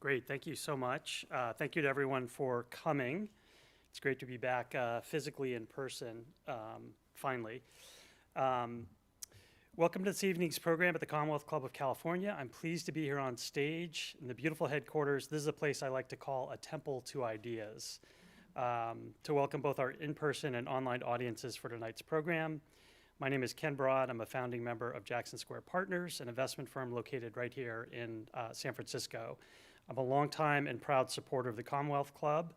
Great, thank you so much. Thank you to everyone for coming. It's great to be back physically in person, finally. Um, Welcome to this evening's program at the Commonwealth Club of California. I'm pleased to be here on stage in the beautiful headquarters. This is a place I like to call a temple to ideas, to welcome both our in-person and online audiences for tonight's program. My name is Ken Broad. I'm a founding member of Jackson Square Partners, an investment firm located right here in San Francisco. I'm a longtime and proud supporter of the Commonwealth Club,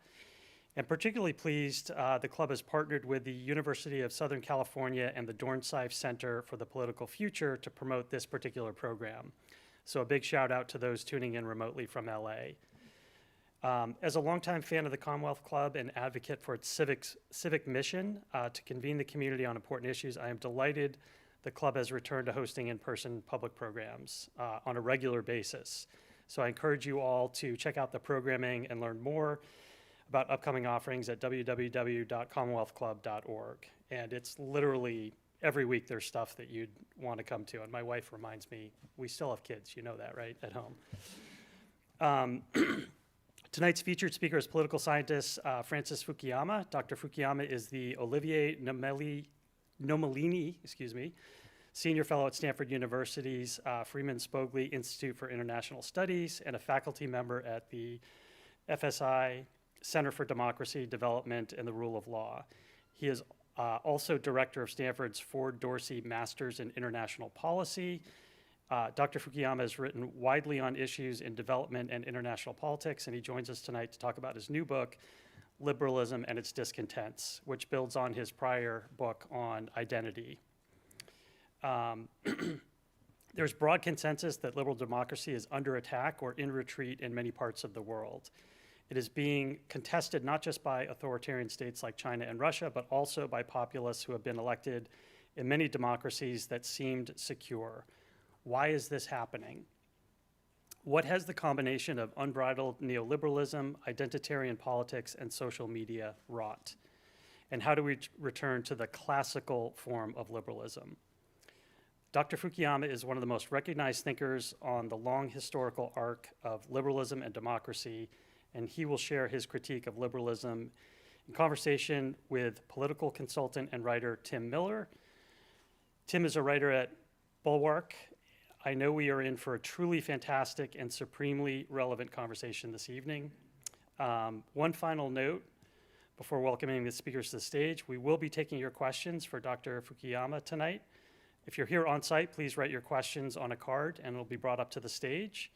and particularly pleased the club has partnered with the University of Southern California and the Dornsife Center for the Political Future to promote this particular program. So a big shout out to those tuning in remotely from LA. As a longtime fan of the Commonwealth Club and advocate for its civic mission to convene the community on important issues, I am delighted the club has returned to hosting in-person public programs on a regular basis. So I encourage you all to check out the programming and learn more about upcoming offerings at www.commonwealthclub.org. And it's literally every week there's stuff that you'd want to come to. And my wife reminds me, we still have kids, you know that, right, at home. Tonight's featured speaker is political scientist Francis Fukuyama. Dr. Fukuyama is the Olivier Nomellini, Senior Fellow at Stanford University's Freeman Spogli Institute for International Studies and a faculty member at the FSI Center for Democracy, Development, and the Rule of Law. He is also director of Stanford's Ford Dorsey Masters in International Policy. Dr. Fukuyama has written widely on issues in development and international politics, and he joins us tonight to talk about his new book, Liberalism and Its Discontents, which builds on his prior book on identity. There's broad consensus that liberal democracy is under attack or in retreat in many parts of the world. It is being contested not just by authoritarian states like China and Russia, but also by populists who have been elected in many democracies that seemed secure. Why is this happening? What has the combination of unbridled neoliberalism, identitarian politics, and social media wrought? And how do we return to the classical form of liberalism? Dr. Fukuyama is one of the most recognized thinkers on the long historical arc of liberalism and democracy, and he will share his critique of liberalism in conversation with political consultant and writer Tim Miller. Tim is a writer at Bulwark. I know we are in for a truly fantastic and supremely relevant conversation this evening. One final note before welcoming the speakers to the stage, we will be taking your questions for Dr. Fukuyama tonight. If you're here on site, please write your questions on a card and it'll be brought up to the stage.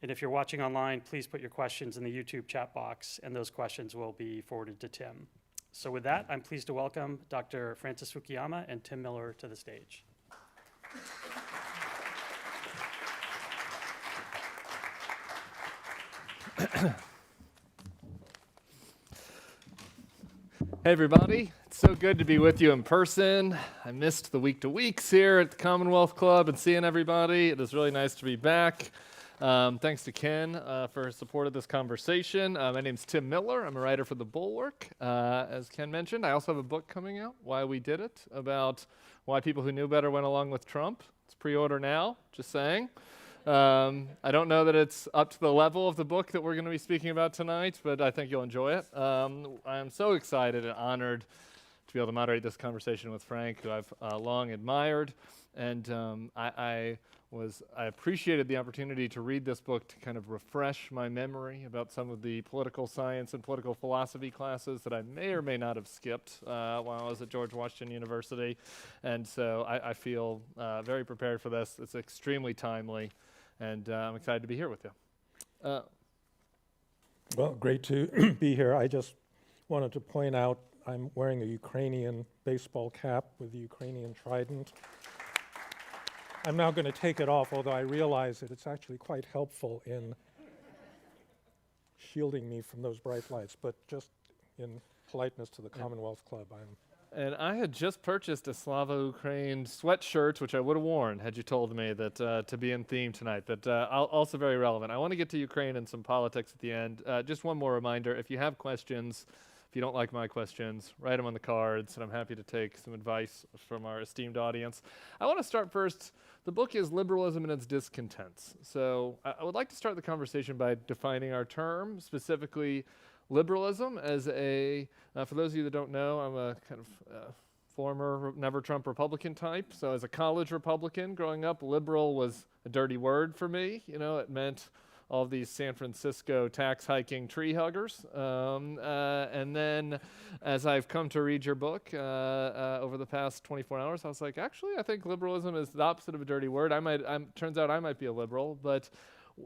And if you're watching online, please put your questions in the YouTube chat box and those questions will be forwarded to Tim. So with that, I'm pleased to welcome Dr. Francis Fukuyama and Tim Miller to the stage. Hey everybody, it's so good to be with you in person. I missed the week-to-weeks here at the Commonwealth Club and seeing everybody. It is really nice to be back. Thanks to Ken for his support of this conversation. My name's Tim Miller. I'm a writer for The Bulwark, as Ken mentioned. I also have a book coming out, Why We Did It, about why people who knew better went along with Trump. It's pre-order now, just saying. I don't know that it's up to the level of the book that we're going to be speaking about tonight, but I think you'll enjoy it. I am so excited and honored to be able to moderate this conversation with Frank, who I've long admired, and I appreciated the opportunity to read this book to kind of refresh my memory about some of the political science and political philosophy classes that I may or may not have skipped while I was at George Washington University, and so I feel very prepared for this. It's extremely timely. And I'm excited to be here with you. Well, great to be here. I just wanted to point out I'm wearing a Ukrainian baseball cap with the Ukrainian trident. I'm now going to take it off, although I realize that it's actually quite helpful in shielding me from those bright lights. But just in politeness to the Commonwealth Club, And I had just purchased a Slava Ukraine sweatshirt, which I would have worn had you told me that to be in theme tonight, but also very relevant. I want to get to Ukraine and some politics at the end. Just one more reminder, if you have questions, If you don't like my questions, write them on the cards, and I'm happy to take some advice from our esteemed audience. I want to start first. The book is Liberalism and Its Discontents. So I would like to start the conversation by defining our term, specifically liberalism as a, for those of you that don't know, I'm a kind of former never Trump Republican type. So as a college Republican growing up, liberal was a dirty word for me. You know, it meant all of these San Francisco tax hiking tree huggers. And then as I've come to read your book over the past 24 hours, I was like, actually, I think liberalism is the opposite of a dirty word. Turns out I might be a liberal, but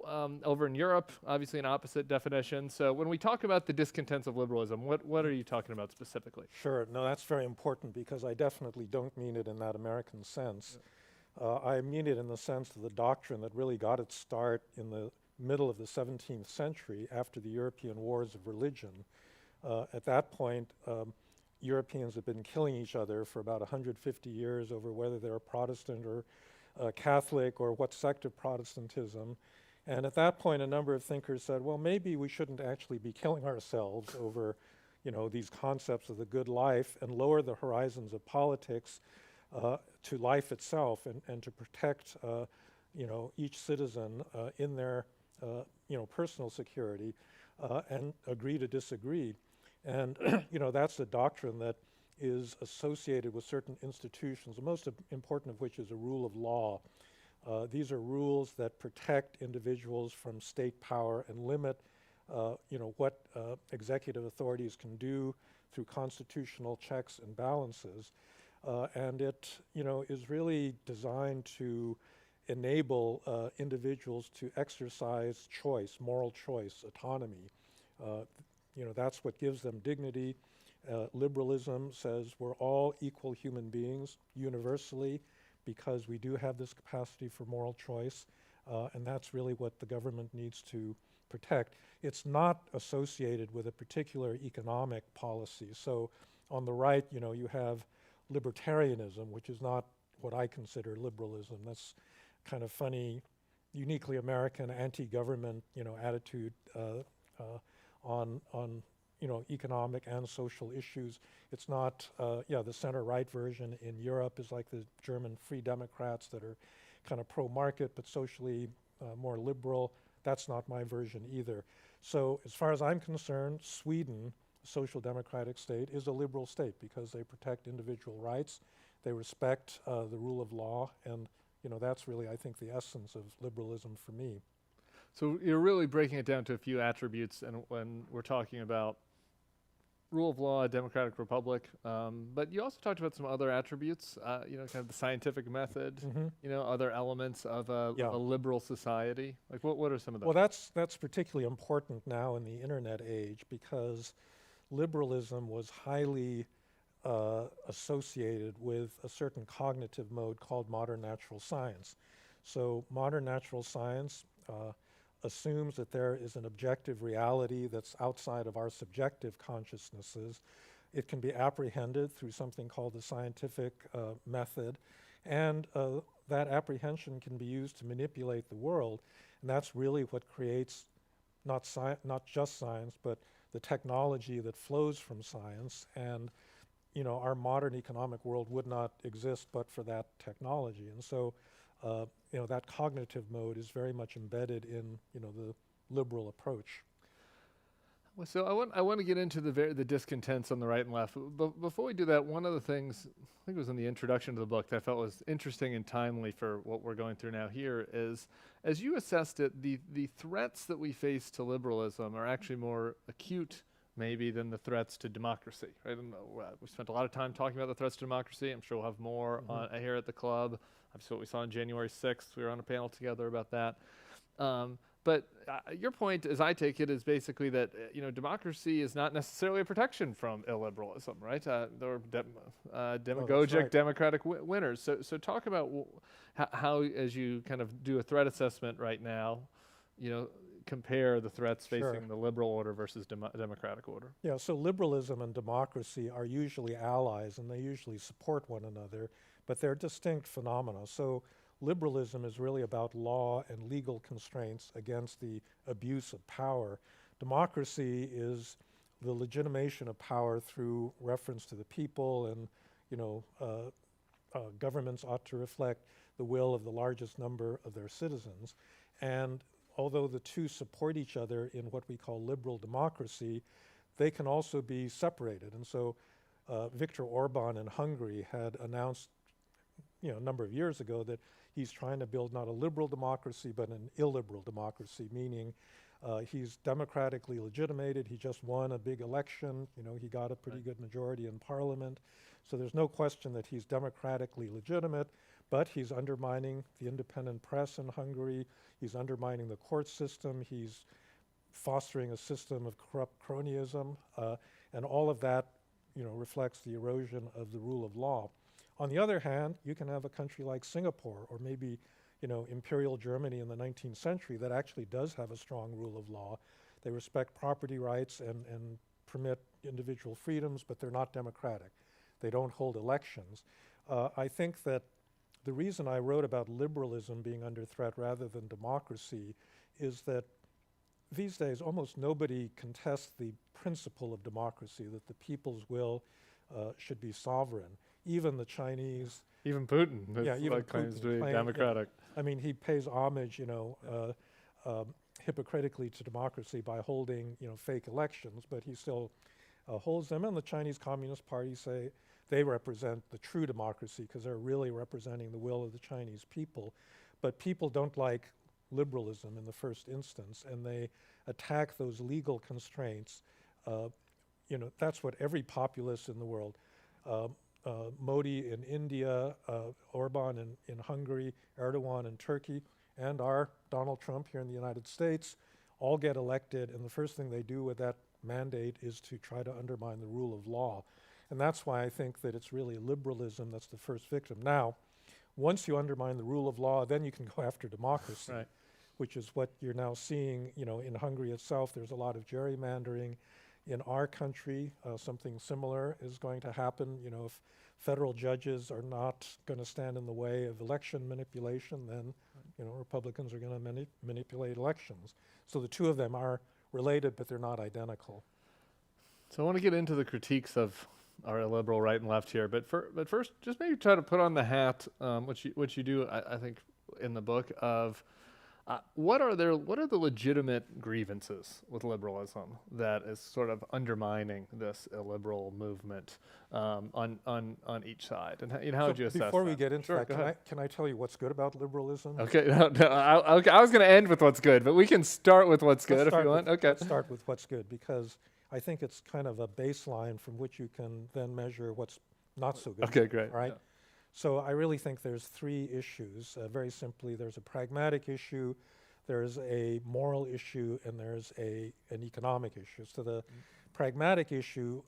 over in Europe, obviously an opposite definition. So when we talk about the discontents of liberalism, what are you talking about specifically? Sure. No, that's very important because I definitely don't mean it in that American sense. I mean it in the sense of the doctrine that really got its start in the middle of the 17th century after the European wars of religion. At that point, Europeans had been killing each other for about 150 years over whether they were Protestant or Catholic or what sect of Protestantism. And at that point, a number of thinkers said, well, maybe we shouldn't actually be killing ourselves over, you know, these concepts of the good life and lower the horizons of politics to life itself and to protect, you know, each citizen in their, you know, personal security and agree to disagree. And, you know, that's a doctrine that is associated with certain institutions, the most important of which is a rule of law. These are rules that protect individuals from state power and limit, you know, what executive authorities can do through constitutional checks and balances. And it, you know, is really designed to enable individuals to exercise choice, moral choice, autonomy. You know, that's what gives them dignity. Liberalism says we're all equal human beings universally, because we do have this capacity for moral choice, and that's really what the government needs to protect. It's not associated with a particular economic policy. So on the right, you know, you have libertarianism, which is not what I consider liberalism. That's kind of funny, uniquely American anti-government, you know, attitude on you know, economic and social issues. It's not, the center-right version in Europe is like the German Free Democrats that are kind of pro-market but socially more liberal. That's not my version either. So as far as I'm concerned, Sweden, a social democratic state, is a liberal state because they protect individual rights, they respect the rule of law, and you know, that's really, I think, the essence of liberalism for me. So you're really breaking it down to a few attributes, and when we're talking about rule of law, democratic republic, but you also talked about some other attributes, you know, kind of the scientific method, you know, other elements of a liberal society. Like what are some of those? Well, that's particularly important now in the internet age because liberalism was highly associated with a certain cognitive mode called modern natural science. So modern natural science assumes that there is an objective reality that's outside of our subjective consciousnesses. It can be apprehended through something called the scientific method, and that apprehension can be used to manipulate the world, and that's really what creates not just science, but the technology that flows from science. And you know, our modern economic world would not exist but for that technology. And so you know, that cognitive mode is very much embedded in, you know, the liberal approach. Well, so I want to get into the discontents on the right and left. But before we do that, one of the things, I think it was in the introduction to the book, that I felt was interesting and timely for what we're going through now here is, as you assessed it, the threats that we face to liberalism are actually more acute maybe than the threats to democracy. Right? And, we spent a lot of time talking about the threats to democracy. I'm sure we'll have more here at the club. Obviously what we saw on January 6th, we were on a panel together about that. But your point, as I take it, is basically that you know, democracy is not necessarily a protection from illiberalism, right? There are demagogic right. democratic winners. So talk about how, as you kind of do a threat assessment right now, you know, compare the threats facing the liberal order versus democratic order. Yeah, so liberalism and democracy are usually allies, and they usually support one another, but they're distinct phenomena. So liberalism is really about law and legal constraints against the abuse of power. Democracy is the legitimation of power through reference to the people, and governments ought to reflect the will of the largest number of their citizens. And although the two support each other in what we call liberal democracy, they can also be separated. And so Viktor Orban in Hungary had announced a number of years ago that he's trying to build not a liberal democracy but an illiberal democracy, meaning he's democratically legitimated. He just won a big election. He got a pretty good majority in parliament. So there's no question that he's democratically legitimate, but he's undermining the independent press in Hungary. He's undermining the court system. He's fostering a system of corrupt cronyism, and all of that reflects the erosion of the rule of law. On the other hand, you can have a country like Singapore, or maybe Imperial Germany in the 19th century, that actually does have a strong rule of law. They respect property rights and permit individual freedoms, but they're not democratic. They don't hold elections. I think that the reason I wrote about liberalism being under threat rather than democracy is that these days almost nobody contests the principle of democracy, that the people's will should be sovereign. Even the Chinese. Even Putin Even claims Putin to be democratic. I mean, he pays homage, hypocritically to democracy by holding, fake elections, but he still holds them. And the Chinese Communist Party say they represent the true democracy because they're really representing the will of the Chinese people. But people don't like liberalism in the first instance, and they attack those legal constraints. That's what every populist in the world, Modi in India, Orban in Hungary, Erdogan in Turkey, and our Donald Trump here in the United States, all get elected, and the first thing they do with that mandate is to try to undermine the rule of law. And that's why I think that it's really liberalism that's the first victim. Now, once you undermine the rule of law, then you can go after democracy, Right. which is what you're now seeing, in Hungary itself. There's a lot of gerrymandering. In our country, something similar is going to happen. If federal judges are not going to stand in the way of election manipulation, then, Republicans are going to manipulate elections. So the two of them are related, but they're not identical. So I want to get into the critiques of our illiberal right and left here, but first, just maybe try to put on the hat, which you do, I think, in the book of what are the legitimate grievances with liberalism that is sort of undermining this illiberal movement on each side, and how would you assess Before we that? get into Sure, that, go ahead. can I tell you what's good about liberalism? Okay, I was going to end with what's good, but we can start with what's good if you want. Okay. Let's start with what's good, because I think it's kind of a baseline from which you can then measure what's not so good. Okay, great. Right? Yeah. So I really think there's three issues. Very simply, there's a pragmatic issue, there's a moral issue, and there's an economic issue. So the pragmatic issue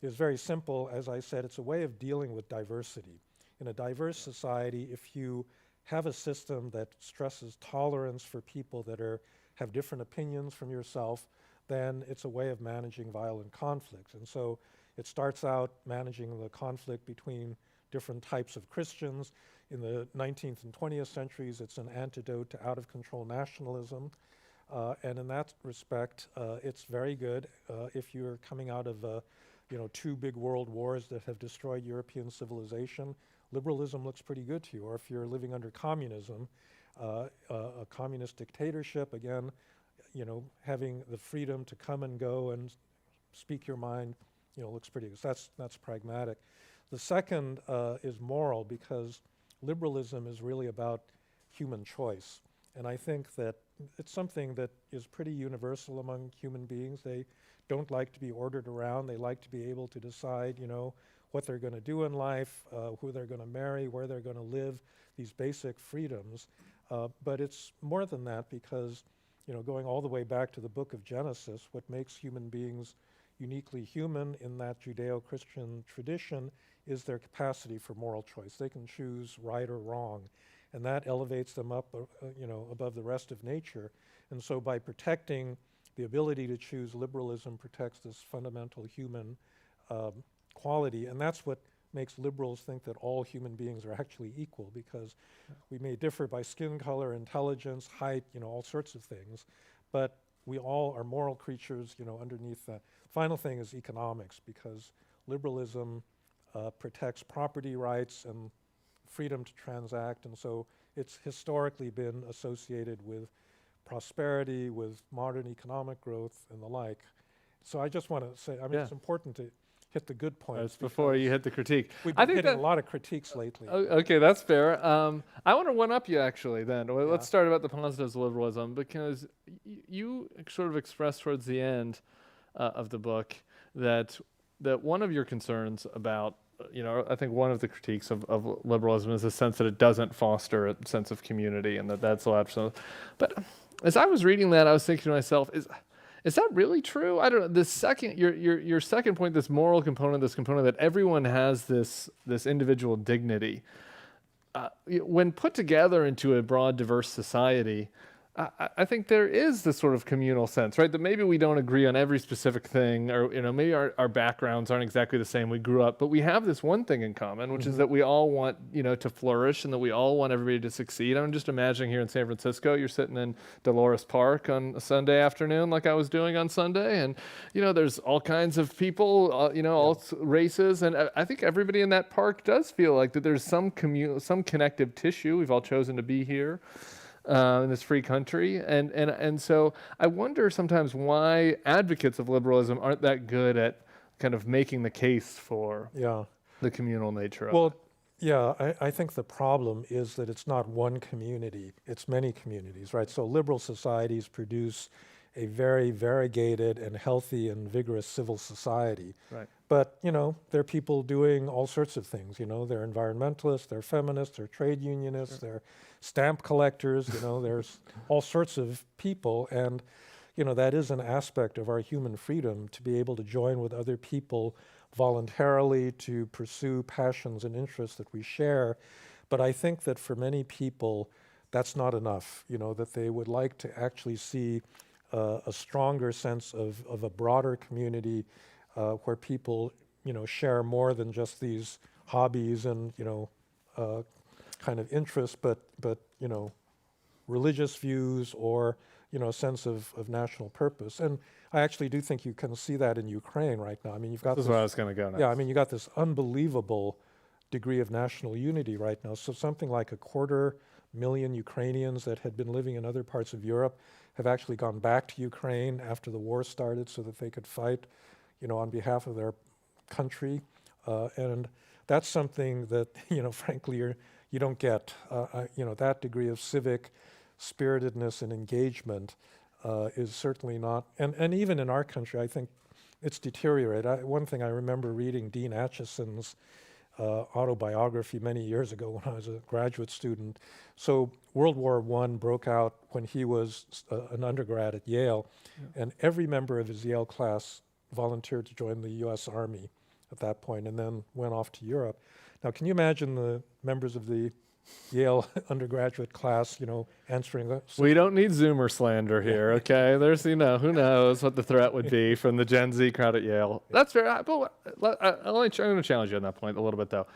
is very simple. As I said, it's a way of dealing with diversity. In a diverse society, if you have a system that stresses tolerance for people that have different opinions from yourself, then it's a way of managing violent conflict. And so it starts out managing the conflict between different types of Christians. In the 19th and 20th centuries, it's an antidote to out-of-control nationalism. And in that respect, it's very good if you're coming out of two big world wars that have destroyed European civilization. Liberalism looks pretty good to you. Or if you're living under communism, a communist dictatorship, again, having the freedom to come and go and speak your mind, looks pretty good. So that's pragmatic. The second is moral, because liberalism is really about human choice. And I think that it's something that is pretty universal among human beings. They don't like to be ordered around. They like to be able to decide, what they're going to do in life, who they're going to marry, where they're going to live, these basic freedoms. But it's more than that, because going all the way back to the book of Genesis, what makes human beings uniquely human in that Judeo-Christian tradition is their capacity for moral choice. They can choose right or wrong, and that elevates them up, above the rest of nature. And so by protecting the ability to choose, liberalism protects this fundamental human quality, and that's what makes liberals think that all human beings are actually equal, because we may differ by skin color, intelligence, height, all sorts of things, but we all are moral creatures, underneath that. Final thing is economics, because liberalism protects property rights and freedom to transact, and so it's historically been associated with prosperity, with modern economic growth and the like. So I just want to say, Yeah. it's important to hit the good points. That's before you hit the critique. We've I been think hitting that, a lot of critiques lately. okay, that's fair. I want to one-up you, actually, then. Well, Yeah. let's start about the positives of liberalism, because you sort of expressed towards the end of the book that one of your concerns about, I think one of the critiques of liberalism is the sense that it doesn't foster a sense of community, and that's a lot of. But as I was reading that, I was thinking to myself, is that really true? I don't know. The second, your second point, this moral component, this component that everyone has this individual dignity, when put together into a broad, diverse society, I think there is this sort of communal sense, right? That maybe we don't agree on every specific thing, or maybe our backgrounds aren't exactly the same. We grew up, but we have this one thing in common, which is that we all want, to flourish, and that we all want everybody to succeed. I'm just imagining here in San Francisco, you're sitting in Dolores Park on a Sunday afternoon, like I was doing on Sunday, and there's all kinds of people, all races, and I think everybody in that park does feel like that there's some connective tissue. We've all chosen to be here. In this free country, and so I wonder sometimes why advocates of liberalism aren't that good at kind of making the case for the communal nature of it. Well, yeah, I think the problem is that it's not one community, it's many communities, right? So liberal societies produce a very variegated and healthy and vigorous civil society. Right. But, there are people doing all sorts of things, they're environmentalists, they're feminists, they're trade unionists, they're stamp collectors, there's all sorts of people. And, that is an aspect of our human freedom, to be able to join with other people voluntarily to pursue passions and interests that we share. But I think that for many people, that's not enough, that they would like to actually see a stronger sense of a broader community where people, share more than just these hobbies and, kind of interests, but religious views or, a sense of national purpose. And I actually do think you can see that in Ukraine right now. I mean, you've got This is where I was going to go next. yeah, I mean, you got this unbelievable degree of national unity right now. So something like 250,000 Ukrainians that had been living in other parts of Europe have actually gone back to Ukraine after the war started so that they could fight, on behalf of their country. And that's something that, frankly, you don't get. That degree of civic spiritedness and engagement is certainly not, and even in our country, I think it's deteriorated. One thing I remember reading Dean Acheson's autobiography many years ago when I was a graduate student. So World War I broke out when he was an undergrad at Yale, and every member of his Yale class volunteered to join the U.S. Army at that point, and then went off to Europe. Now, can you imagine the members of the Yale undergraduate class, answering that? We don't need Zoomer slander here, okay? There's, who knows what the threat would be from the Gen Z crowd at Yale. That's fair. I'm going to challenge you on that point a little bit, though.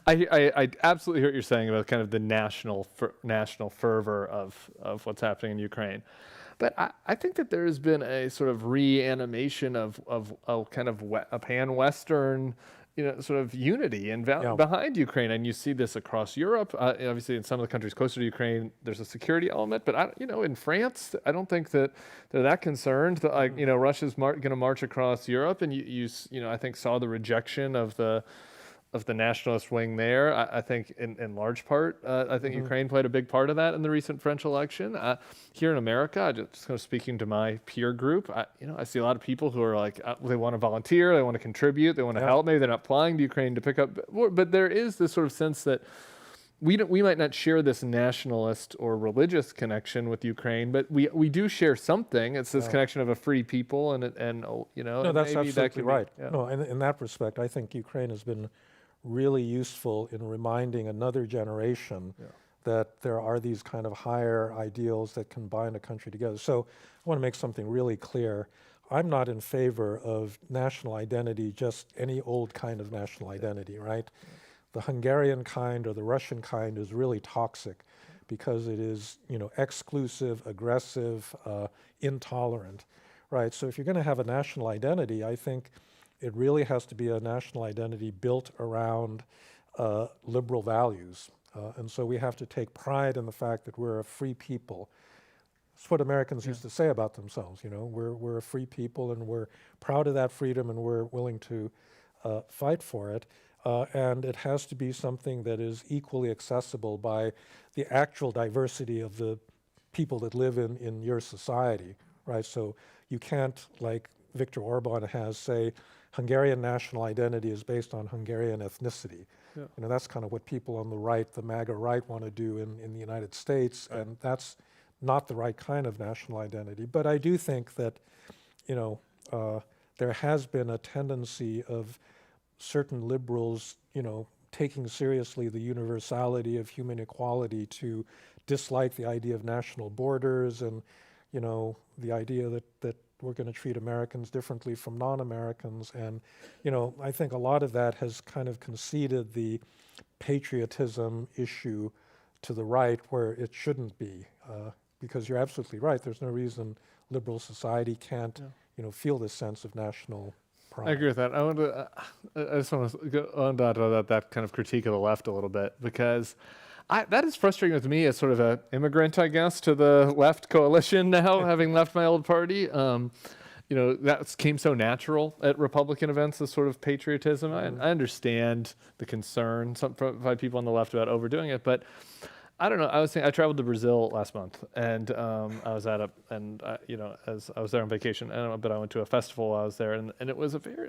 I absolutely hear what you're saying about kind of the national fervor of what's happening in Ukraine. But I think that there has been a sort of reanimation of kind of a pan-Western, sort of unity and behind Ukraine, and you see this across Europe. Obviously, in some of the countries closer to Ukraine, there's a security element. But in France, I don't think that they're that concerned that Russia's going to march across Europe, and you I think saw the rejection of the nationalist wing there. I think in large part, I think Ukraine played a big part of that in the recent French election. Here in America, just kind of speaking to my peer group, I see a lot of people who are like, they want to volunteer, they want to contribute, they want to help. Maybe they're not flying to Ukraine to pick up, but there is this sort of sense that we might not share this nationalist or religious connection with Ukraine, but we do share something. It's this connection of a free people, and No, that's absolutely right. No, in that respect, I think Ukraine has been really useful in reminding another generation that there are these kind of higher ideals that can bind a country together. So I want to make something really clear. I'm not in favor of national identity, just any old kind of national identity, right? The Hungarian kind or the Russian kind is really toxic because it is, exclusive, aggressive, intolerant, right? So if you're going to have a national identity, I think it really has to be a national identity built around liberal values. And so we have to take pride in the fact that we're a free people. That's what Americans used to say about themselves, we're a free people and we're proud of that freedom and we're willing to fight for it. And it has to be something that is equally accessible by the actual diversity of the people that live in your society, right? So you can't, like Viktor Orban has, say, Hungarian national identity is based on Hungarian ethnicity. Yeah. That's kind of what people on the right, the MAGA right, want to do in the United States, and that's not the right kind of national identity. But I do think that, there has been a tendency of certain liberals, taking seriously the universality of human equality to dislike the idea of national borders and, the idea that we're going to treat Americans differently from non-Americans. And, I think a lot of that has kind of conceded the patriotism issue to the right where it shouldn't be. Because you're absolutely right. There's no reason liberal society can't, feel this sense of national pride. I agree with that. I just want to go on to that kind of critique of the left a little bit, because that is frustrating with me as sort of an immigrant, I guess, to the left coalition now, having left my old party. That came so natural at Republican events, this sort of patriotism. I understand the concern by people on the left about overdoing it, but I don't know. I traveled to Brazil last month, and I was as I was there on vacation, but I went to a festival while I was there, and it was a very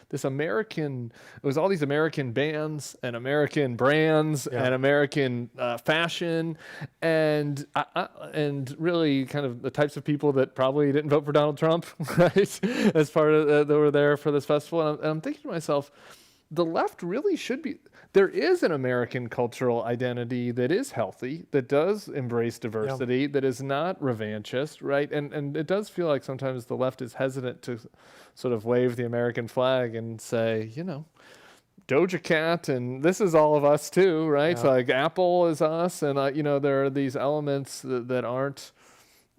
this American. It was all these American bands and American brands and American fashion, and really kind of the types of people that probably didn't vote for Donald Trump, right? As part of that were there for this festival, and I'm thinking to myself, the left really should be. There is an American cultural identity that is healthy, that does embrace diversity, that is not revanchist, right? And it does feel like sometimes the left is hesitant to sort of wave the American flag and say, Doja Cat, and this is all of us too, right? Yeah. So like Apple is us, and there are these elements that aren't,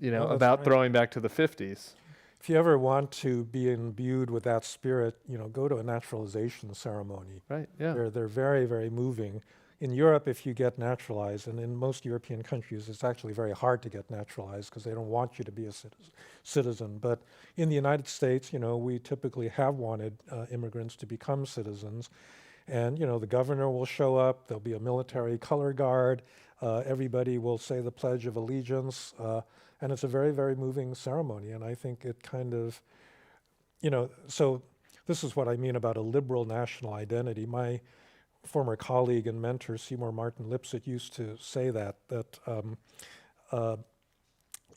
about right. throwing back to the 50s. If you ever want to be imbued with that spirit, go to a naturalization ceremony. Right, yeah. They're very, very moving. In Europe, if you get naturalized, and in most European countries, it's actually very hard to get naturalized because they don't want you to be a citizen. But in the United States, we typically have wanted immigrants to become citizens. And, the governor will show up, there'll be a military color guard, everybody will say the Pledge of Allegiance, and it's a very, very moving ceremony. And I think it kind of, so this is what I mean about a liberal national identity. My former colleague and mentor, Seymour Martin Lipset, used to say that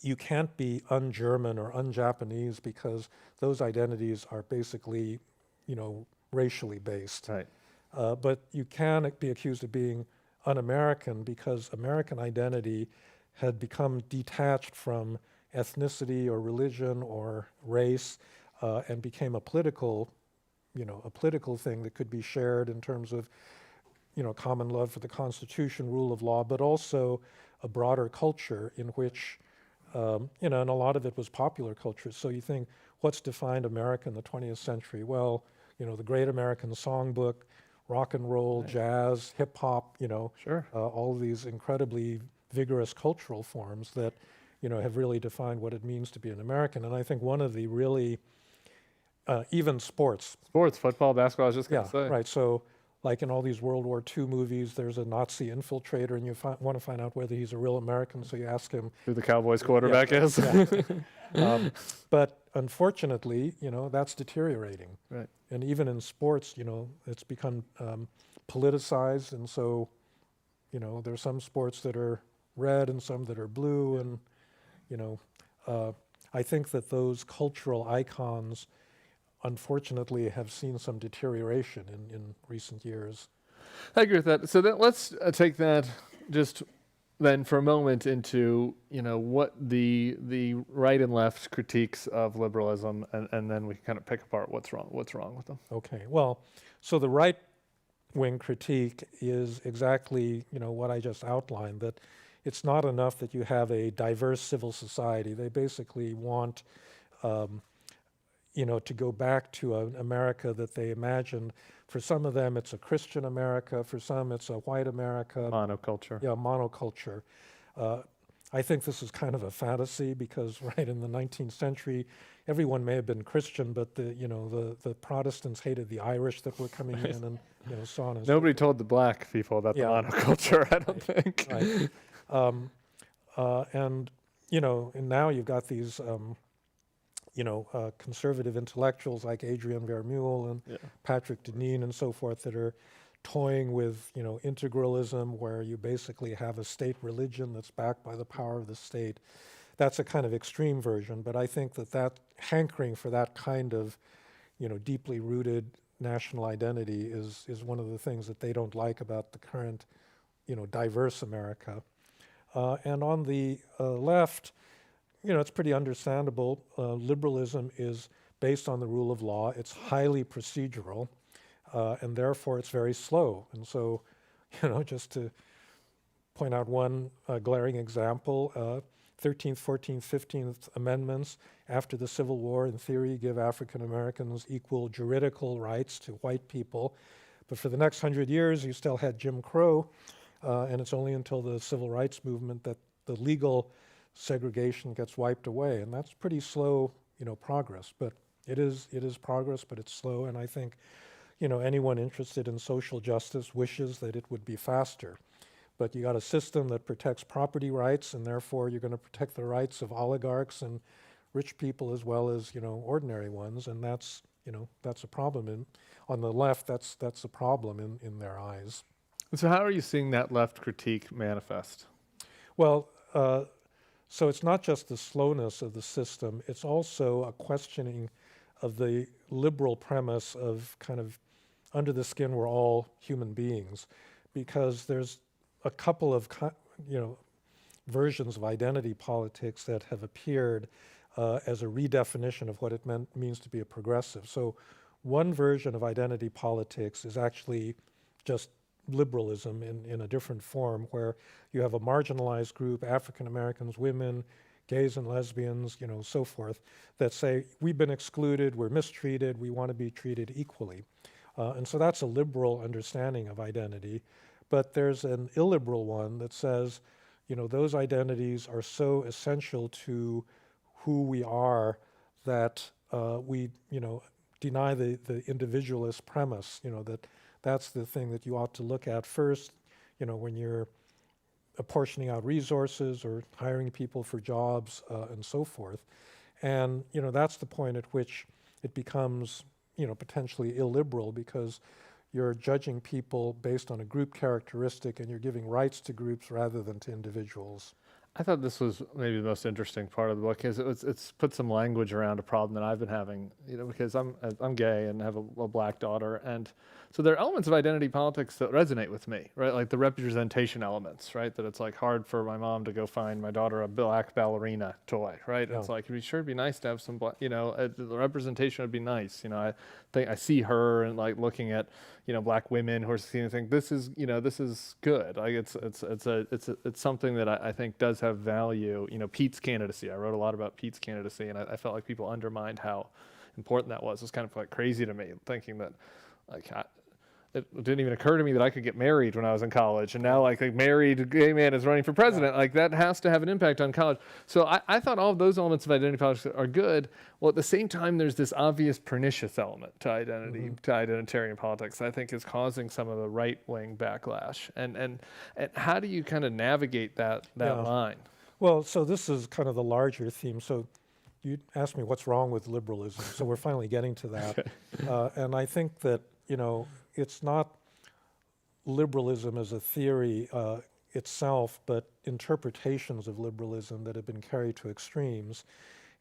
you can't be un-German or un-Japanese because those identities are basically, racially based. Right. But you can be accused of being un-American because American identity had become detached from ethnicity or religion or race and became a political thing that could be shared in terms of, common love for the Constitution, rule of law, but also a broader culture in which, and a lot of it was popular culture. So you think, what's defined America in the 20th century? Well, the Great American Songbook, rock and roll, jazz, hip hop, Sure. all of these incredibly vigorous cultural forms that, have really defined what it means to be an American. And I think one of the really, even sports. Sports, football, basketball, I was just going to say. Right. So like in all these World War II movies, there's a Nazi infiltrator and you want to find out whether he's a real American. So you ask him Who the Cowboys quarterback is. But unfortunately, that's deteriorating. Right. And even in sports, it's become politicized. And so, there's some sports that are red and some that are blue. And, I think that those cultural icons, unfortunately, have seen some deterioration in recent years. I agree with that. So then let's take that just then for a moment into, what the right and left critiques of liberalism, and then we kind of pick apart what's wrong with them. Okay. Well, so the right wing critique is exactly, what I just outlined, that, it's not enough that you have a diverse civil society. They basically want, to go back to an America that they imagined. For some of them, it's a Christian America. For some, it's a white America. Monoculture. Yeah, monoculture. I think this is kind of a fantasy because, right, in the 19th century, everyone may have been Christian, but the Protestants hated the Irish that were coming in, and so on and so Nobody told the black people about Yeah. the monoculture, I don't think. Right. And now you've got these, conservative intellectuals like Adrian Vermeule and Yeah. Patrick Deneen and so forth that are toying with, integralism, where you basically have a state religion that's backed by the power of the state. That's a kind of extreme version, but I think that hankering for that kind of, deeply rooted national identity is one of the things that they don't like about the current, diverse America. And on the left, it's pretty understandable. Liberalism is based on the rule of law. It's highly procedural, and therefore it's very slow. And so, just to point out one glaring example, 13th, 14th, 15th Amendments after the Civil War, in theory, give African Americans equal juridical rights to white people. But for the next 100 years, you still had Jim Crow, and it's only until the Civil Rights Movement that the legal segregation gets wiped away. And that's pretty slow, progress. But it is progress, but it's slow. And I think, anyone interested in social justice wishes that it would be faster. But you got a system that protects property rights, and therefore you're going to protect the rights of oligarchs and rich people as well as, ordinary ones. And that's a problem. And on the left, that's a problem in their eyes. So how are you seeing that left critique manifest? Well, so it's not just the slowness of the system, it's also a questioning of the liberal premise of kind of under the skin we're all human beings, because there's a couple of versions of identity politics that have appeared as a redefinition of what it means to be a progressive. So one version of identity politics is actually just liberalism in a different form, where you have a marginalized group, African Americans, women, gays and lesbians, so forth, that say, we've been excluded, we're mistreated, we want to be treated equally. And so that's a liberal understanding of identity. But there's an illiberal one that says, those identities are so essential to who we are that we, deny the individualist premise, that's the thing that you ought to look at first, when you're apportioning out resources or hiring people for jobs and so forth. And, that's the point at which it becomes, potentially illiberal, because you're judging people based on a group characteristic and you're giving rights to groups rather than to individuals. I thought this was maybe the most interesting part of the book, is it's put some language around a problem that I've been having, because I'm gay and have a black daughter, and so there are elements of identity politics that resonate with me, right? Like the representation elements, right? That it's like hard for my mom to go find my daughter a black ballerina toy, right? Yeah. It's like, it'd be nice to have some black, the representation would be nice. I think I see her and like looking at, black women who are seeing things. This is good. Like it's something that I think does have value. Pete's candidacy. I wrote a lot about Pete's candidacy, and I felt like people undermined how important that was. It was kind of like crazy to me, thinking that it didn't even occur to me that I could get married when I was in college, and now like a married gay man is running for president. Like that has to have an impact on college. So I thought all of those elements of identity politics are good. Well, at the same time, there's this obvious pernicious element to identity, to identitarian politics, that I think is causing some of the right-wing backlash. And how do you kind of navigate that line? Well, so this is kind of the larger theme. So you asked me what's wrong with liberalism. So we're finally getting to that. And I think that, it's not liberalism as a theory itself, but interpretations of liberalism that have been carried to extremes.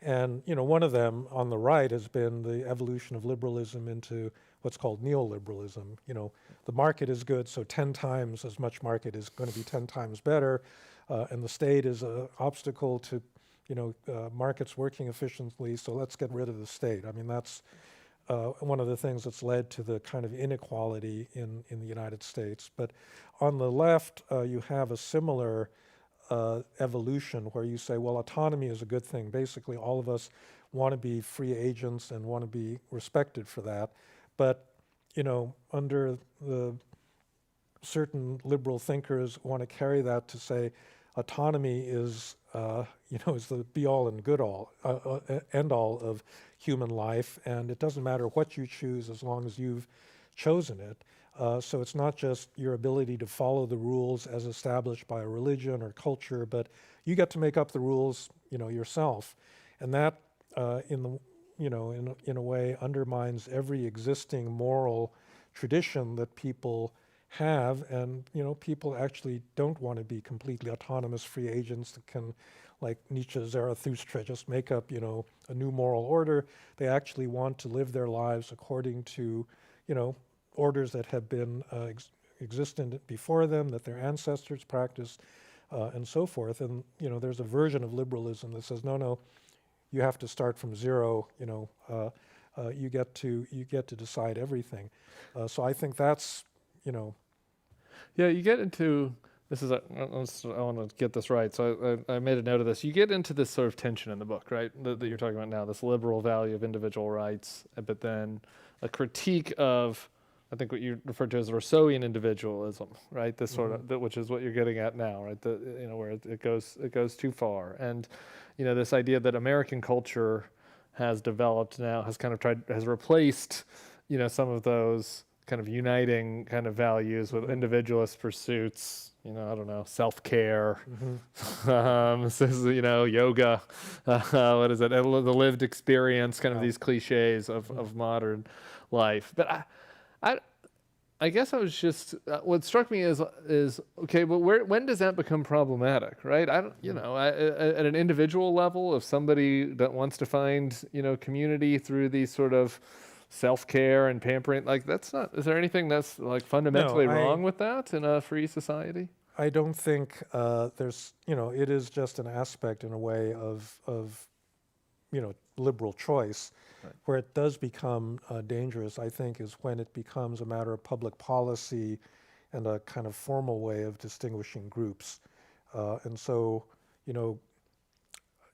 And, one of them on the right has been the evolution of liberalism into what's called neoliberalism. The market is good, so 10 times as much market is going to be 10 times better, and the state is an obstacle to, markets working efficiently, so let's get rid of the state. I mean, that's one of the things that's led to the kind of inequality in the United States. But on the left, you have a similar evolution where you say, well, autonomy is a good thing. Basically, all of us want to be free agents and want to be respected for that. But, under the certain liberal thinkers want to carry that to say autonomy is, is the be-all and end-all of human life, and it doesn't matter what you choose as long as you've chosen it. So it's not just your ability to follow the rules as established by a religion or culture, but you get to make up the rules, yourself, and that, in a way, undermines every existing moral tradition that people have, and people actually don't want to be completely autonomous free agents that can, like Nietzsche, Zarathustra, just make up a new moral order. They actually want to live their lives according to orders that have been existent before them, that their ancestors practiced, and so forth. And there's a version of liberalism that says no, you have to start from zero. You get to decide everything. So I think that's Yeah, you get into this is I want to get this right, so I made a note of this. You get into this sort of tension in the book, right? That you're talking about now, this liberal value of individual rights, but then a critique of, I think what you referred to as Rousseauian individualism, right? This sort of, which is what you're getting at now, right? Where it goes too far, and this idea that American culture has developed now has replaced some of those kind of uniting kind of values with individualist pursuits. I don't know, self-care, yoga, what is it? The lived experience, kind of these cliches of modern life. But I guess I was just what struck me is okay, but when does that become problematic, right? I don't, at an individual level, if somebody that wants to find community through these sort of self-care and pampering, like that's not. Is there anything that's like fundamentally wrong with that in a free society? I don't think there's. It is just an aspect in a way of liberal choice. Right. Where it does become dangerous, I think, is when it becomes a matter of public policy and a kind of formal way of distinguishing groups. And so,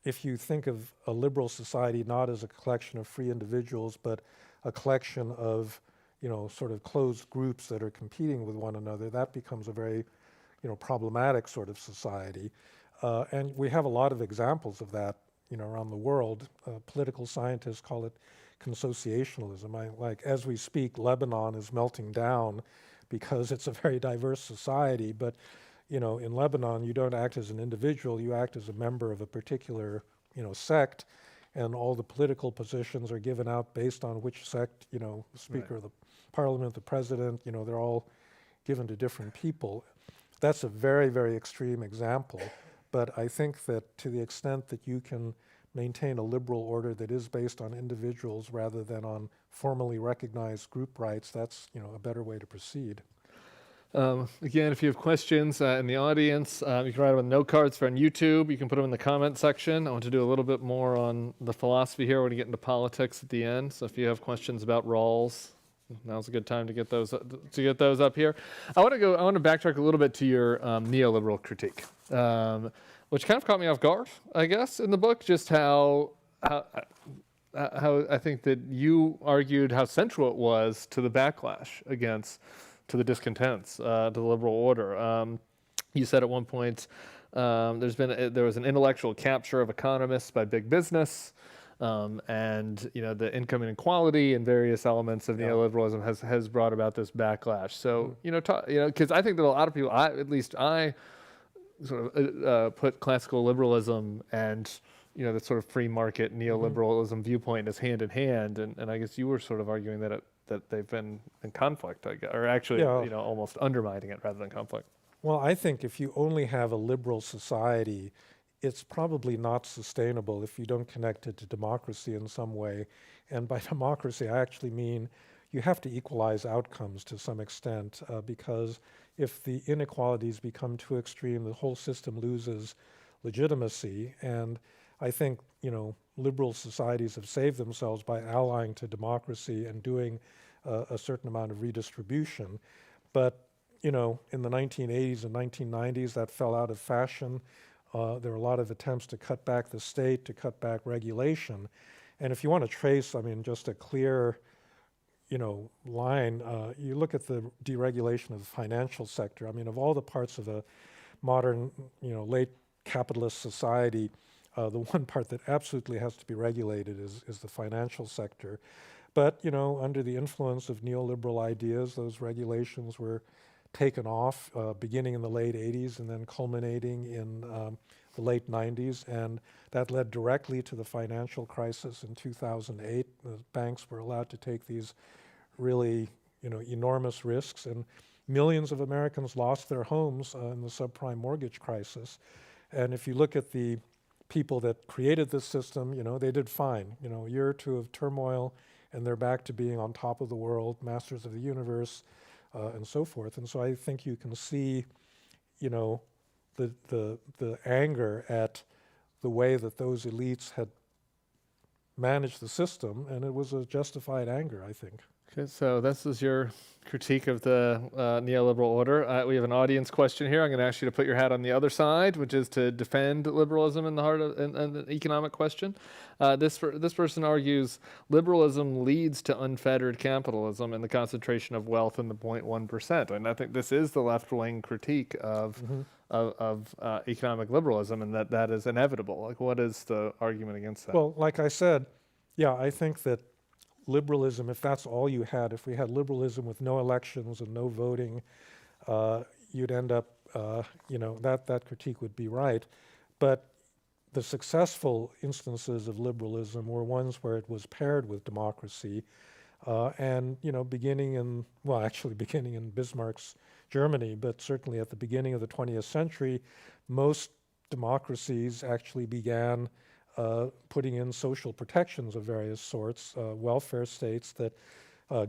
if you think of a liberal society not as a collection of free individuals, but a collection of, sort of closed groups that are competing with one another, that becomes a very, problematic sort of society. And we have a lot of examples of that around the world. Political scientists call it consociationalism. As we speak, Lebanon is melting down because it's a very diverse society, but in Lebanon, you don't act as an individual, you act as a member of a particular, sect, and all the political positions are given out based on which sect, the Speaker of the Parliament, the President, they're all given to different people. That's a very, very extreme example. But I think that to the extent that you can maintain a liberal order that is based on individuals rather than on formally recognized group rights, that's a better way to proceed. Again, if you have questions in the audience, you can write them on note cards for on YouTube. You can put them in the comment section. I want to do a little bit more on the philosophy here. We're going to get into politics at the end. So if you have questions about Rawls, now's a good time to get those up here. I want to backtrack a little bit to your neoliberal critique, which kind of caught me off guard, I guess, in the book. Just how I think that you argued how central it was to the backlash to the discontents, to the liberal order. You said at one point there was an intellectual capture of economists by big business. And the income inequality and various elements of neoliberalism has brought about this backlash. So because I think that a lot of people, I sort of put classical liberalism and the sort of free market neoliberalism viewpoint as hand in hand, and I guess you were sort of arguing that they've been in conflict, I guess, or actually almost undermining it rather than conflict. Well, I think if you only have a liberal society, it's probably not sustainable if you don't connect it to democracy in some way. And by democracy, I actually mean you have to equalize outcomes to some extent, because if the inequalities become too extreme, the whole system loses legitimacy. And I think, liberal societies have saved themselves by allying to democracy and doing a certain amount of redistribution. But you know, in the 1980s and 1990s, that fell out of fashion. There were a lot of attempts to cut back the state, to cut back regulation. And if you want to trace, I mean, just a clear, you know, line, you look at the deregulation of the financial sector. I mean, of all the parts of a modern, you know, late capitalist society, the one part that absolutely has to be regulated is the financial sector. But, you know, under the influence of neoliberal ideas, those regulations were taken off, beginning in the late 80s and then culminating in the late 90s. And that led directly to the financial crisis in 2008. The banks were allowed to take these really, you know, enormous risks. And millions of Americans lost their homes in the subprime mortgage crisis. And if you look at the people that created this system, you know, they did fine. You know, a year or two of turmoil, and they're back to being on top of the world, masters of the universe, and so forth. And so I think you can see, you know, the anger at the way that those elites had managed the system, and it was a justified anger, I think. Okay, so this is your critique of the neoliberal order. We have an audience question here. I'm going to ask you to put your hat on the other side, which is to defend liberalism in the heart of an economic question. This person argues liberalism leads to unfettered capitalism and the concentration of wealth in the 0.1%. And I think this is the left-wing critique of economic liberalism, and that is inevitable. Like, what is the argument against that? Well, like I said, yeah, I think that liberalism, if that's all you had, if we had liberalism with no elections and no voting, you'd end up, you know, that critique would be right. But the successful instances of liberalism were ones where it was paired with democracy. And, you know, beginning in Bismarck's Germany, but certainly at the beginning of the 20th century, most democracies actually began putting in social protections of various sorts, welfare states that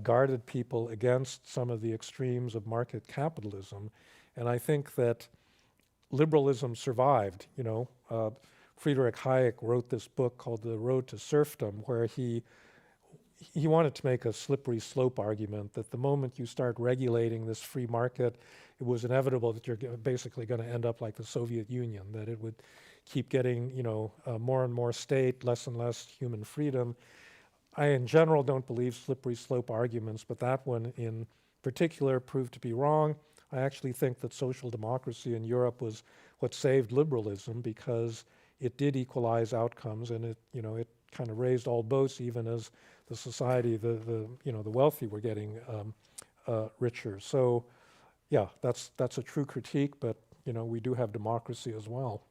guarded people against some of the extremes of market capitalism. And I think that liberalism survived. You know, Friedrich Hayek wrote this book called The Road to Serfdom, where he wanted to make a slippery slope argument that the moment you start regulating this free market, it was inevitable that you're basically going to end up like the Soviet Union, that it would keep getting, you know, more and more state, less and less human freedom. I, in general, don't believe slippery slope arguments, but that one in particular proved to be wrong. I actually think that social democracy in Europe was what saved liberalism, because it did equalize outcomes, and it, you know, it kind of raised all boats, even as the society, the wealthy were getting richer. So, yeah, that's a true critique, but, you know, we do have democracy as well.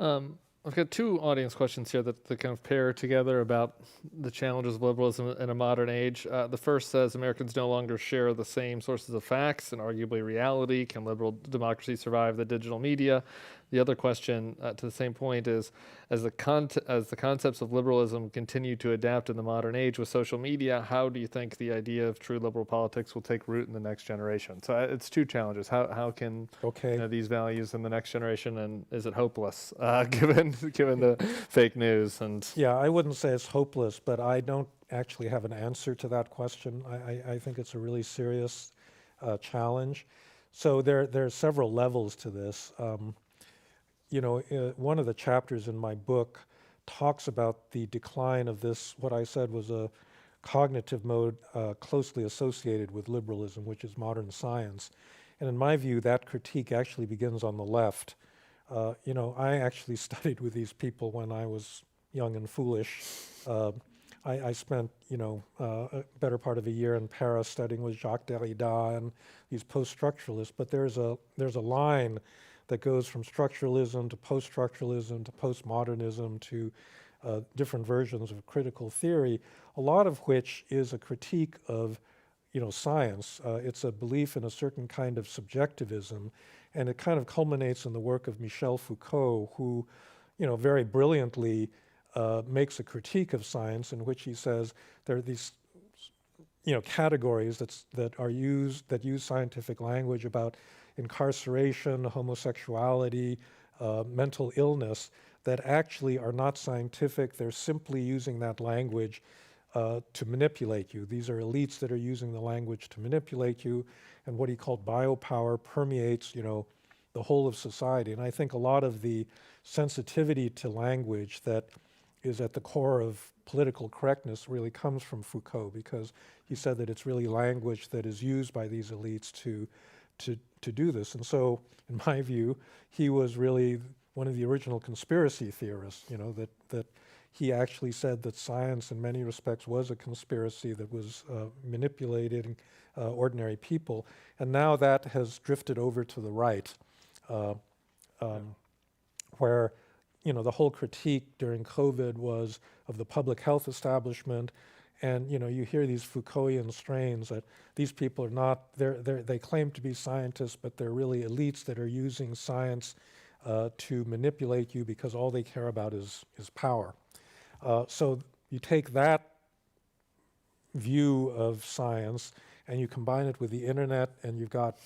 I've got two audience questions here that kind of pair together about the challenges of liberalism in a modern age. The first says Americans no longer share the same sources of facts and arguably reality. Can liberal democracy survive the digital media? The other question to the same point is, as the concepts of liberalism continue to adapt in the modern age with social media, how do you think the idea of true liberal politics will take root in the next generation? So it's two challenges. How can you know, these values in the next generation, and is it hopeless given the fake news? And yeah, I wouldn't say it's hopeless, but I don't actually have an answer to that question. I think it's a really serious challenge. So there are several levels to this. You know, one of the chapters in my book talks about the decline of this, what I said was a cognitive mode closely associated with liberalism, which is modern science. And in my view, that critique actually begins on the left. You know, I actually studied with these people when I was young and foolish. I spent, you know, a better part of a year in Paris studying with Jacques Derrida and these post-structuralists. But there's a line that goes from structuralism to post-structuralism to postmodernism to different versions of critical theory, a lot of which is a critique of, you know, science. It's a belief in a certain kind of subjectivism, and it kind of culminates in the work of Michel Foucault, who, you know, very brilliantly makes a critique of science in which he says there are these, you know, categories that use scientific language about incarceration, homosexuality, mental illness, that actually are not scientific. They're simply using that language to manipulate you. These are elites that are using the language to manipulate you, and what he called biopower permeates, the whole of society. And I think a lot of the sensitivity to language that is at the core of political correctness really comes from Foucault, because he said that it's really language that is used by these elites to do this. And so, in my view, he was really one of the original conspiracy theorists, that he actually said that science in many respects was a conspiracy that was manipulating ordinary people. And now that has drifted over to the right, where the whole critique during COVID was of the public health establishment. And you hear these Foucaultian strains that these people are not, they claim to be scientists, but they're really elites that are using science to manipulate you because all they care about is power. So you take that view of science and you combine it with the internet, and you've got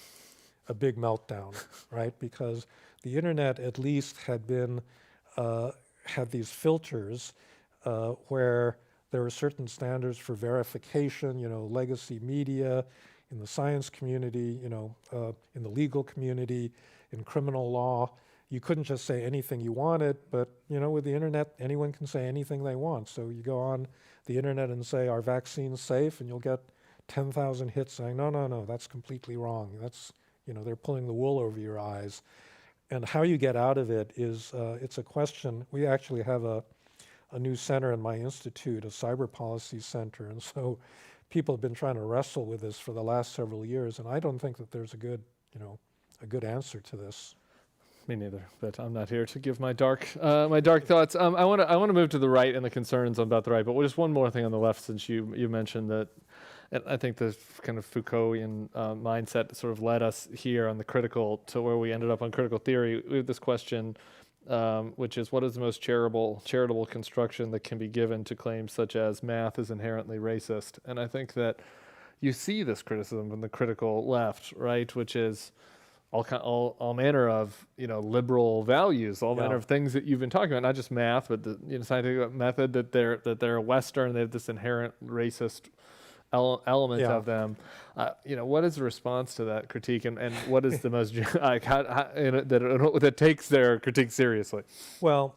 a big meltdown, right? Because the internet at least had these filters where there were certain standards for verification, legacy media, in the science community, in the legal community, in criminal law. You couldn't just say anything you wanted, but with the internet, anyone can say anything they want. So you go on the internet and say, "Are vaccines safe?" and you'll get 10,000 hits saying, no, that's completely wrong. That's, they're pulling the wool over your eyes. And how you get out of it is, it's a question. We actually have a new center in my institute, a cyber policy center, and so people have been trying to wrestle with this for the last several years, and I don't think that there's a good answer to this. Me neither, but I'm not here to give my dark thoughts. I want to move to the right and the concerns about the right, but just one more thing on the left, since you mentioned that. And I think the kind of Foucaultian mindset sort of led us here on the critical to where we ended up on critical theory. We have this question, which is, what is the most charitable construction that can be given to claims such as math is inherently racist? And I think that you see this criticism from the critical left, right, which is all manner of liberal values, all manner of things that you've been talking about, not just math, but the scientific method, that they're Western, they have this inherent racist element of them. What is the response to that critique, and what is the most that takes their critique seriously? Well,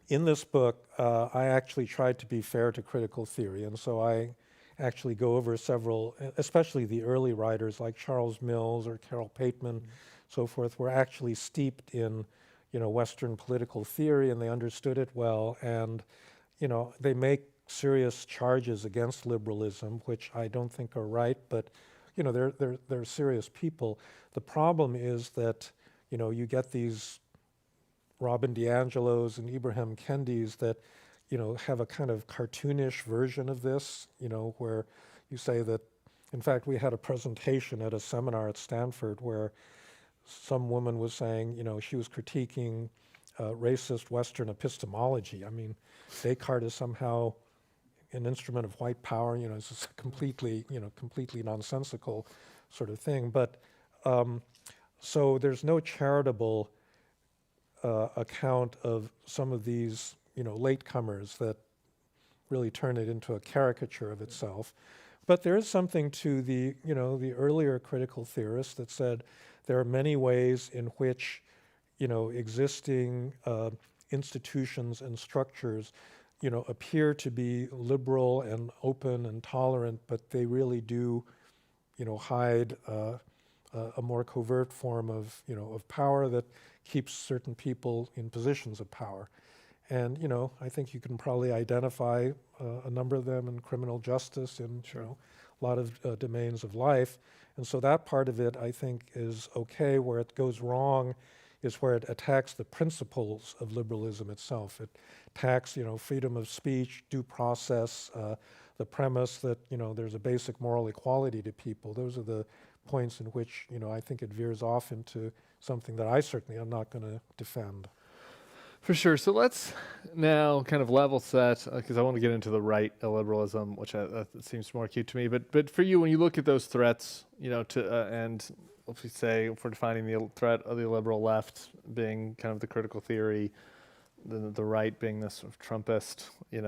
in this book, I actually tried to be fair to critical theory, and so I actually go over several, especially the early writers like Charles Mills or Carol Pateman, so forth, were actually steeped in Western political theory, and they understood it well, and they make serious charges against liberalism, which I don't think are right, but they're serious people. The problem is that you get these Robin DiAngelos and Ibrahim Kendis that have a kind of cartoonish version of this, where you say that, in fact, we had a presentation at a seminar at Stanford where some woman was saying, she was critiquing racist Western epistemology. I mean, Descartes is somehow an instrument of white power, it's just completely nonsensical sort of thing. But so there's no charitable account of some of these, latecomers that really turn it into a caricature of itself. But there is something to the earlier critical theorists that said there are many ways in which, existing institutions and structures appear to be liberal and open and tolerant, but they really do, hide a more covert form of power that keeps certain people in positions of power. And, I think you can probably identify a number of them in criminal justice and, a lot of domains of life. And so that part of it, I think, is okay. Where it goes wrong is where it attacks the principles of liberalism itself. It attacks, freedom of speech, due process, the premise that, there's a basic moral equality to people. Those are the points in which, I think it veers off into something that I certainly am not going to defend. For sure. So let's now kind of level set, because I want to get into the right illiberalism, which seems more acute to me. But for you, when you look at those threats, and if we say, if we're defining the threat of the liberal left being kind of the critical theory, the right being this sort of Trumpist, in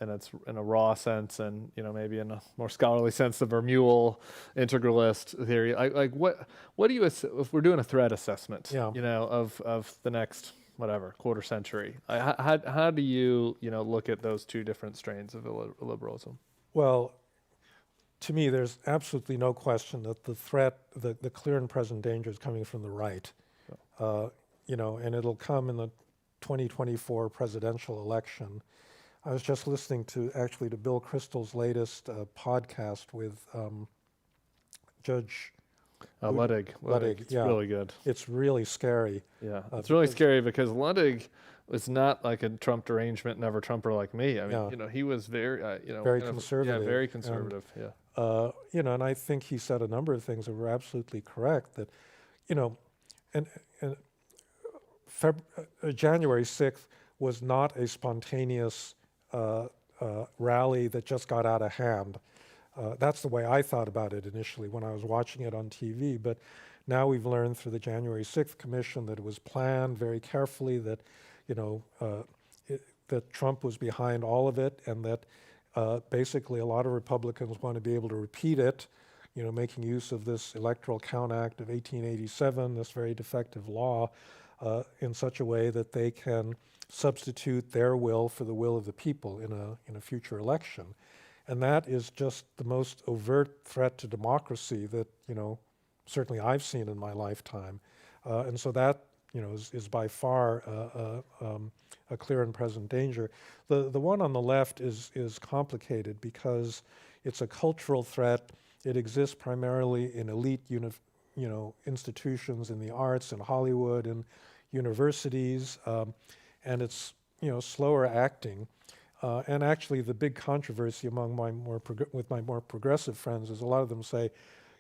its in a raw sense, and maybe in a more scholarly sense, the Vermeule integralist theory. Like what do you if we're doing a threat assessment, Yeah. of the next whatever quarter century? How do you look at those two different strains of liberalism? Well, to me, there's absolutely no question that the threat, the clear and present danger is coming from the right. And it'll come in the 2024 presidential election. I was just listening to Bill Kristol's latest podcast with Judge Ludwig. It's yeah. really good. It's really scary. Yeah, it's really scary because Ludwig was not like a Trump derangement, never Trumper like me. I mean, Yeah. he was very, Very kind of- conservative. yeah, very conservative. And I think he said a number of things that were absolutely correct. That, and January 6th was not a spontaneous rally that just got out of hand. That's the way I thought about it initially when I was watching it on TV. But now we've learned through the January 6th Commission that it was planned very carefully, that, that Trump was behind all of it, and that basically a lot of Republicans want to be able to repeat it, making use of this Electoral Count Act of 1887, this very defective law, in such a way that they can substitute their will for the will of the people in a future election. And that is just the most overt threat to democracy that, certainly I've seen in my lifetime. And so that, is by far a clear and present danger. The one on the left is complicated because it's a cultural threat. It exists primarily in elite institutions in the arts, in Hollywood, and universities, and it's slower acting. And actually, the big controversy among my more progressive friends is a lot of them say,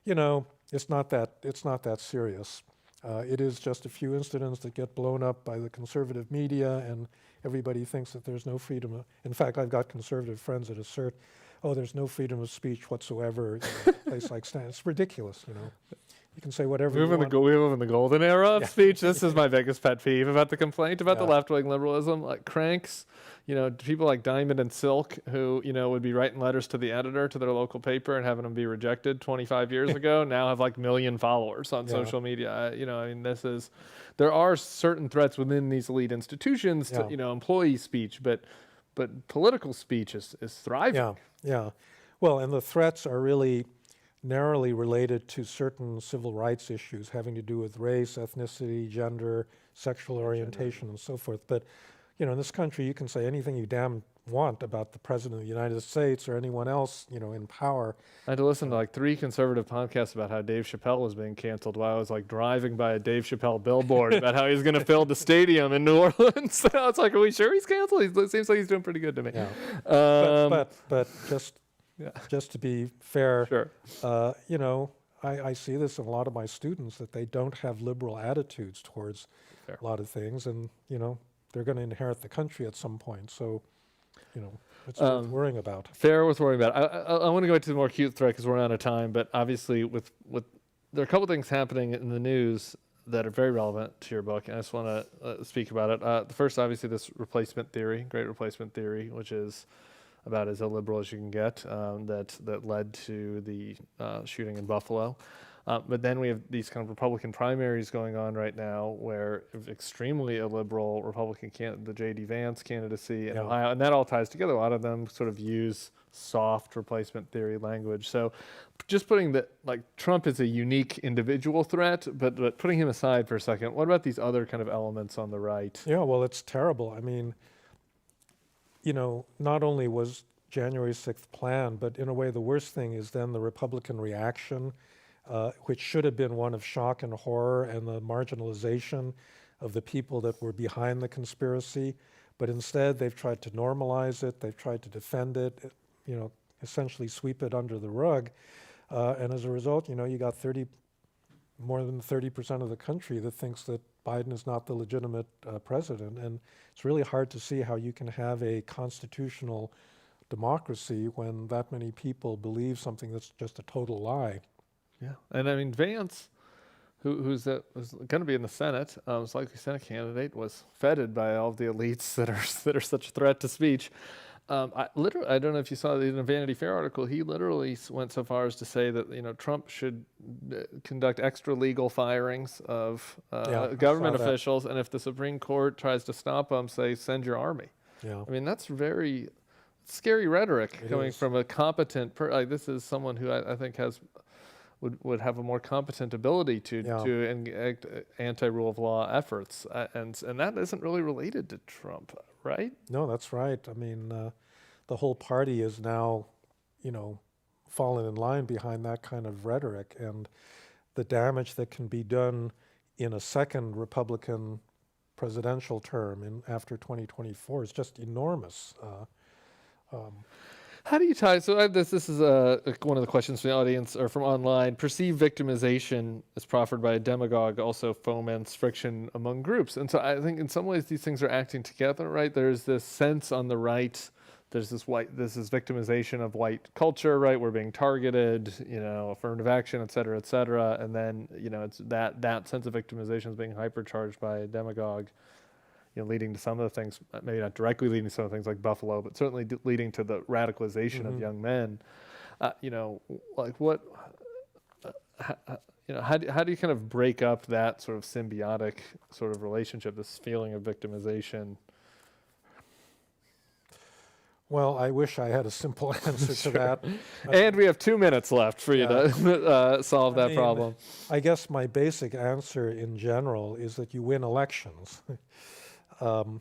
it's not that serious. It is just a few incidents that get blown up by the conservative media, and everybody thinks that there's no freedom. In fact, I've got conservative friends that assert, there's no freedom of speech whatsoever in a place like Stanford. It's ridiculous, You can say whatever you want. We live in the golden era of speech. This is my biggest pet peeve about the complaint about the Yeah. left-wing liberalism. Like cranks, people like Diamond and Silk, who, would be writing letters to the editor, to their local paper, and having them be rejected 25 years ago, now have like million followers on Yeah. social media. There are certain threats within these elite institutions to, Yeah. employee speech, but political speech is thriving. Yeah. Well, and the threats are really narrowly related to certain civil rights issues having to do with race, ethnicity, gender, sexual orientation, and so forth. But, in this country, you can say anything you damn want about the President of the United States or anyone else, in power. I had to listen to like 3 conservative podcasts about how Dave Chappelle was being canceled while I was like driving by a Dave Chappelle billboard about how he's going to fill the stadium in New Orleans. So I was like, are we sure he's canceled? It seems like he's doing pretty good to me. Yeah. Um, But just Yeah. just to be fair, Sure. I see this in a lot of my students, that they don't have liberal attitudes towards Fair. a lot of things, and they're going to inherit the country at some point. So, it's worth worrying about. Fair with worrying about. I want to go into the more acute threat because we're out of time. But obviously, with there are a couple things happening in the news that are very relevant to your book, and I just want to speak about it. The first, obviously, this replacement theory, great replacement theory, which is about as illiberal as you can get, that led to the shooting in Buffalo. But then we have these kind of Republican primaries going on right now where extremely illiberal Republican the J.D. Vance candidacy in Yeah. Ohio, and that all ties together. A lot of them sort of use soft replacement theory language. So just putting that, like, Trump is a unique individual threat, but putting him aside for a second, what about these other kind of elements on the right? Yeah, well, it's terrible. I mean, not only was January 6th planned, but in a way the worst thing is then the Republican reaction, which should have been one of shock and horror and the marginalization of the people that were behind the conspiracy. But instead, they've tried to normalize it. They've tried to defend it, essentially sweep it under the rug. And as a result, you got more than 30% of the country that thinks that Biden is not the legitimate president. And it's really hard to see how you can have a constitutional democracy when that many people believe something that's just a total lie. Yeah. And I mean, Vance, who's going to be in the Senate, is likely Senate candidate, was feted by all of the elites that are such a threat to speech. I don't know if you saw in a Vanity Fair article, he literally went so far as to say that Trump should conduct extra legal firings of government I saw that. officials, and if the Supreme Court tries to stop them, say send your army. Yeah. I mean, that's very scary rhetoric It coming is. from a competent. This is someone who I think would have a more competent ability to enact anti-rule of law efforts, and that isn't really related to Trump, right? No, that's right. I mean, the whole party is now, fallen in line behind that kind of rhetoric, and the damage that can be done in a second Republican presidential term after 2024 is just enormous. How do you tie? So this is one of the questions from the audience or from online. Perceived victimization, as proffered by a demagogue, also foments friction among groups, and so I think in some ways these things are acting together, right? There's this sense on the right. There's this victimization of white culture, right? We're being targeted, affirmative action, et cetera, and then it's that sense of victimization is being hypercharged by a demagogue. Leading to some of the things, maybe not directly leading to some of the things like Buffalo, but certainly leading to the radicalization of young men. Like what, how do you kind of break up that sort of symbiotic sort of relationship, this feeling of victimization? Well, I wish I had a simple answer to that. And we have 2 minutes left for you to solve that problem. I guess my basic answer in general is that you win elections. That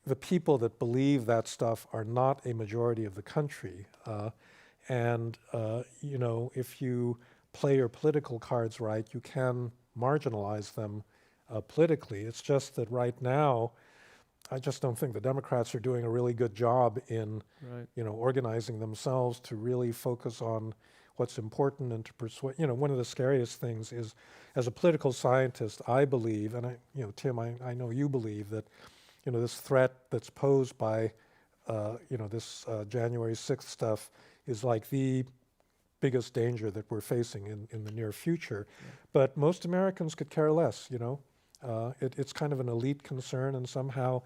the people that believe that stuff are not a majority of the country. If you play your political cards right, you can marginalize them politically. It's just that right now, I just don't think the Democrats are doing a really good job in, organizing themselves to really focus on what's important and to persuade. One of the scariest things is, as a political scientist, I believe, and Tim, I know you believe that, this threat that's posed by, this January 6th stuff is like the biggest danger that we're facing in the near future. Yeah. But most Americans could care less, it's kind of an elite concern, and somehow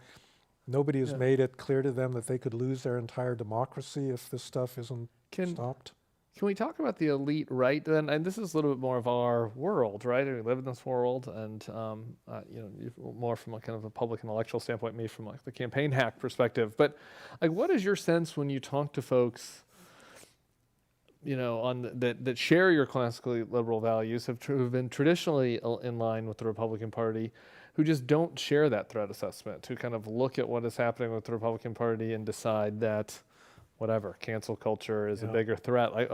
nobody has made it clear to them that they could lose their entire democracy if this stuff isn't stopped. Can we talk about the elite right then? And this is a little bit more of our world, right? We live in this world, and more from a kind of a public and intellectual standpoint, me from like the campaign hack perspective. But like, what is your sense when you talk to folks, that share your classically liberal values, who've been traditionally in line with the Republican Party, who just don't share that threat assessment, who kind of look at what is happening with the Republican Party and decide that, whatever, cancel culture is a bigger threat. Like,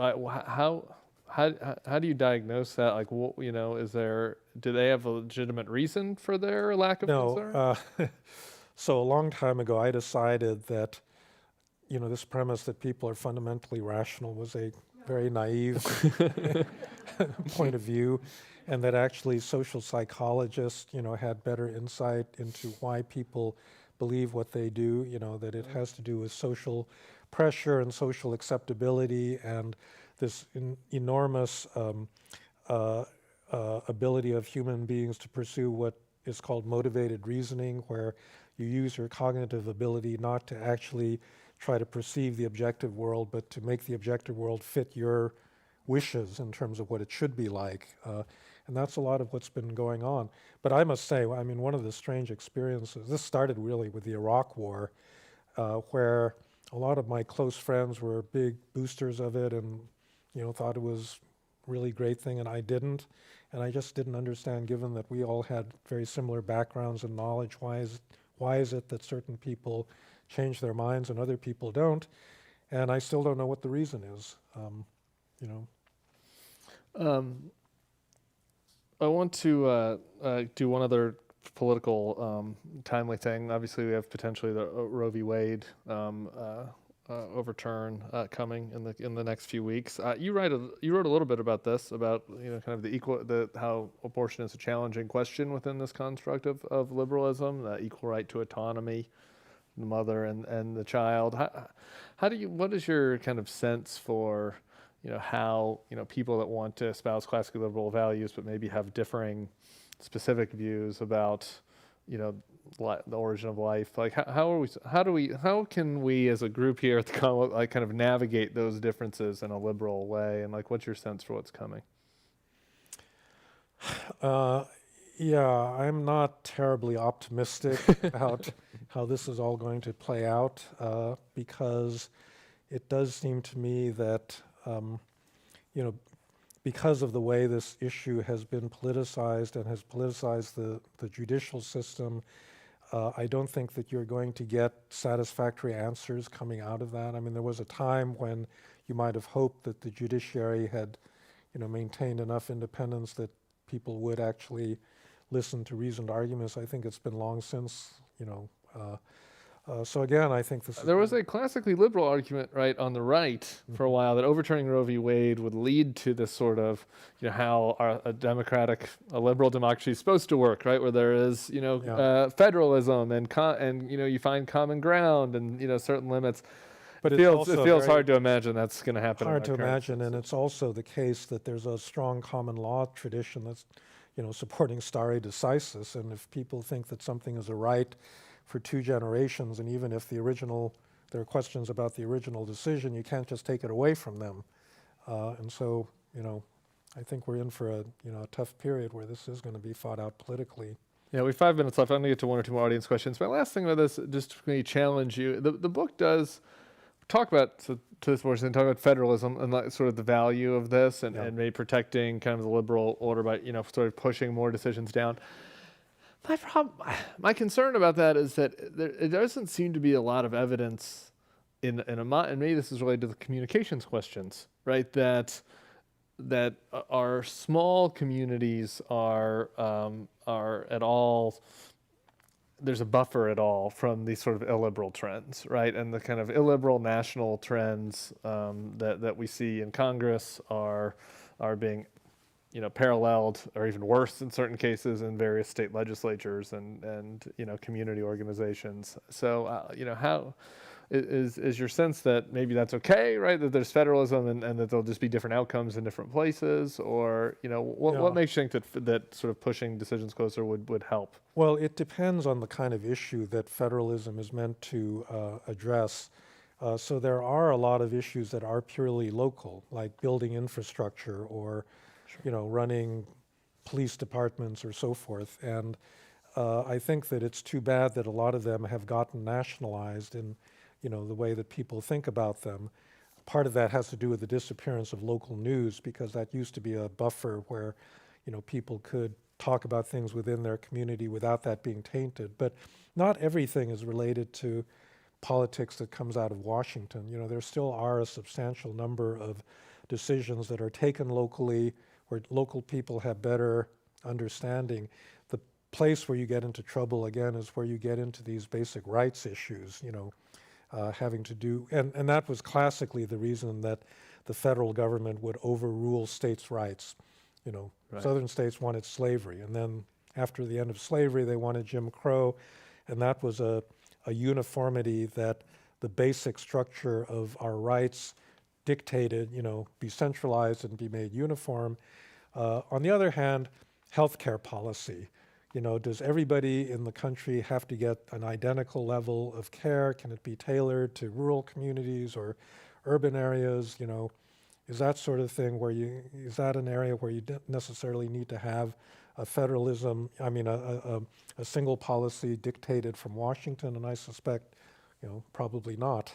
how do you diagnose that? Like, do they have a legitimate reason for their lack of concern? So a long time ago, I decided that, this premise that people are fundamentally rational was a very naive point of view, and that actually social psychologists, had better insight into why people believe what they do, that it has to do with social pressure and social acceptability and this enormous ability of human beings to pursue what is called motivated reasoning, where you use your cognitive ability not to actually try to perceive the objective world, but to make the objective world fit your wishes in terms of what it should be like. And that's a lot of what's been going on. But I must say, one of the strange experiences, this started really with the Iraq War, where a lot of my close friends were big boosters of it and, thought it was a really great thing, and I didn't. And I just didn't understand, given that we all had very similar backgrounds and knowledge, why is it that certain people change their minds and other people don't? And I still don't know what the reason is, I want to do one other political timely thing. Obviously, we have potentially the Roe v. Wade overturn coming in the next few weeks. You wrote a little bit about this, about kind of how abortion is a challenging question within this construct of liberalism, the equal right to autonomy, the mother and the child. What is your kind of sense for how people that want to espouse classically liberal values but maybe have differing specific views about the origin of life. Like how can we as a group here at the Commonwealth like kind of navigate those differences in a liberal way, and like what's your sense for what's coming? Yeah, I'm not terribly optimistic about how this is all going to play out, because it does seem to me that, because of the way this issue has been politicized and has politicized the judicial system, I don't think that you're going to get satisfactory answers coming out of that. I mean, there was a time when you might have hoped that the judiciary had, maintained enough independence that people would actually listen to reasoned arguments. I think it's been long since, so again, I think this is... There was a classically liberal argument, right, on the right for a while that overturning Roe v. Wade would lead to this sort of, how a liberal democracy is supposed to work, right, where there is, federalism and you find common ground and, certain limits. But it feels hard to imagine that's going to happen. Hard to imagine, and it's also the case that there's a strong common law tradition that's, supporting stare decisis, and if people think that something is a right for 2 generations, and even if there are questions about the original decision, you can't just take it away from them. And so, I think we're in for a tough period where this is going to be fought out politically. Yeah, we have 5 minutes left. I'm going to get to 1 or 2 more audience questions. My last thing about this, just to maybe challenge you, the book does talk about, to this portion, talk about federalism and like sort of the value of this and maybe protecting kind of the liberal order by, sort of pushing more decisions down. My concern about that is that it doesn't seem to be a lot of evidence and maybe this is related to the communications questions, right? That our small communities are at all, there's a buffer at all from these sort of illiberal trends, right? And the kind of illiberal national trends that we see in Congress are being paralleled or even worse in certain cases in various state legislatures and community organizations. So, how is your sense that maybe that's okay, right? That there's federalism and that there'll just be different outcomes in different places, or what makes you think that sort of pushing decisions closer would help? Well, it depends on the kind of issue that federalism is meant to address. So there are a lot of issues that are purely local, like building infrastructure or running police departments or so forth. And I think that it's too bad that a lot of them have gotten nationalized in, the way that people think about them. Part of that has to do with the disappearance of local news, because that used to be a buffer where, people could talk about things within their community without that being tainted. But not everything is related to politics that comes out of Washington. There still are a substantial number of decisions that are taken locally, where local people have better understanding. The place where you get into trouble, again, is where you get into these basic rights issues, having to do, and that was classically the reason that the federal government would overrule states' rights. Right. Southern states wanted slavery, and then after the end of slavery, they wanted Jim Crow, and that was a uniformity that the basic structure of our rights dictated, be centralized and be made uniform. On the other hand, healthcare policy. Does everybody in the country have to get an identical level of care? Can it be tailored to rural communities or urban areas? Is that sort of thing is that an area where you don't necessarily need to have a federalism, a single policy dictated from Washington? And I suspect, probably not.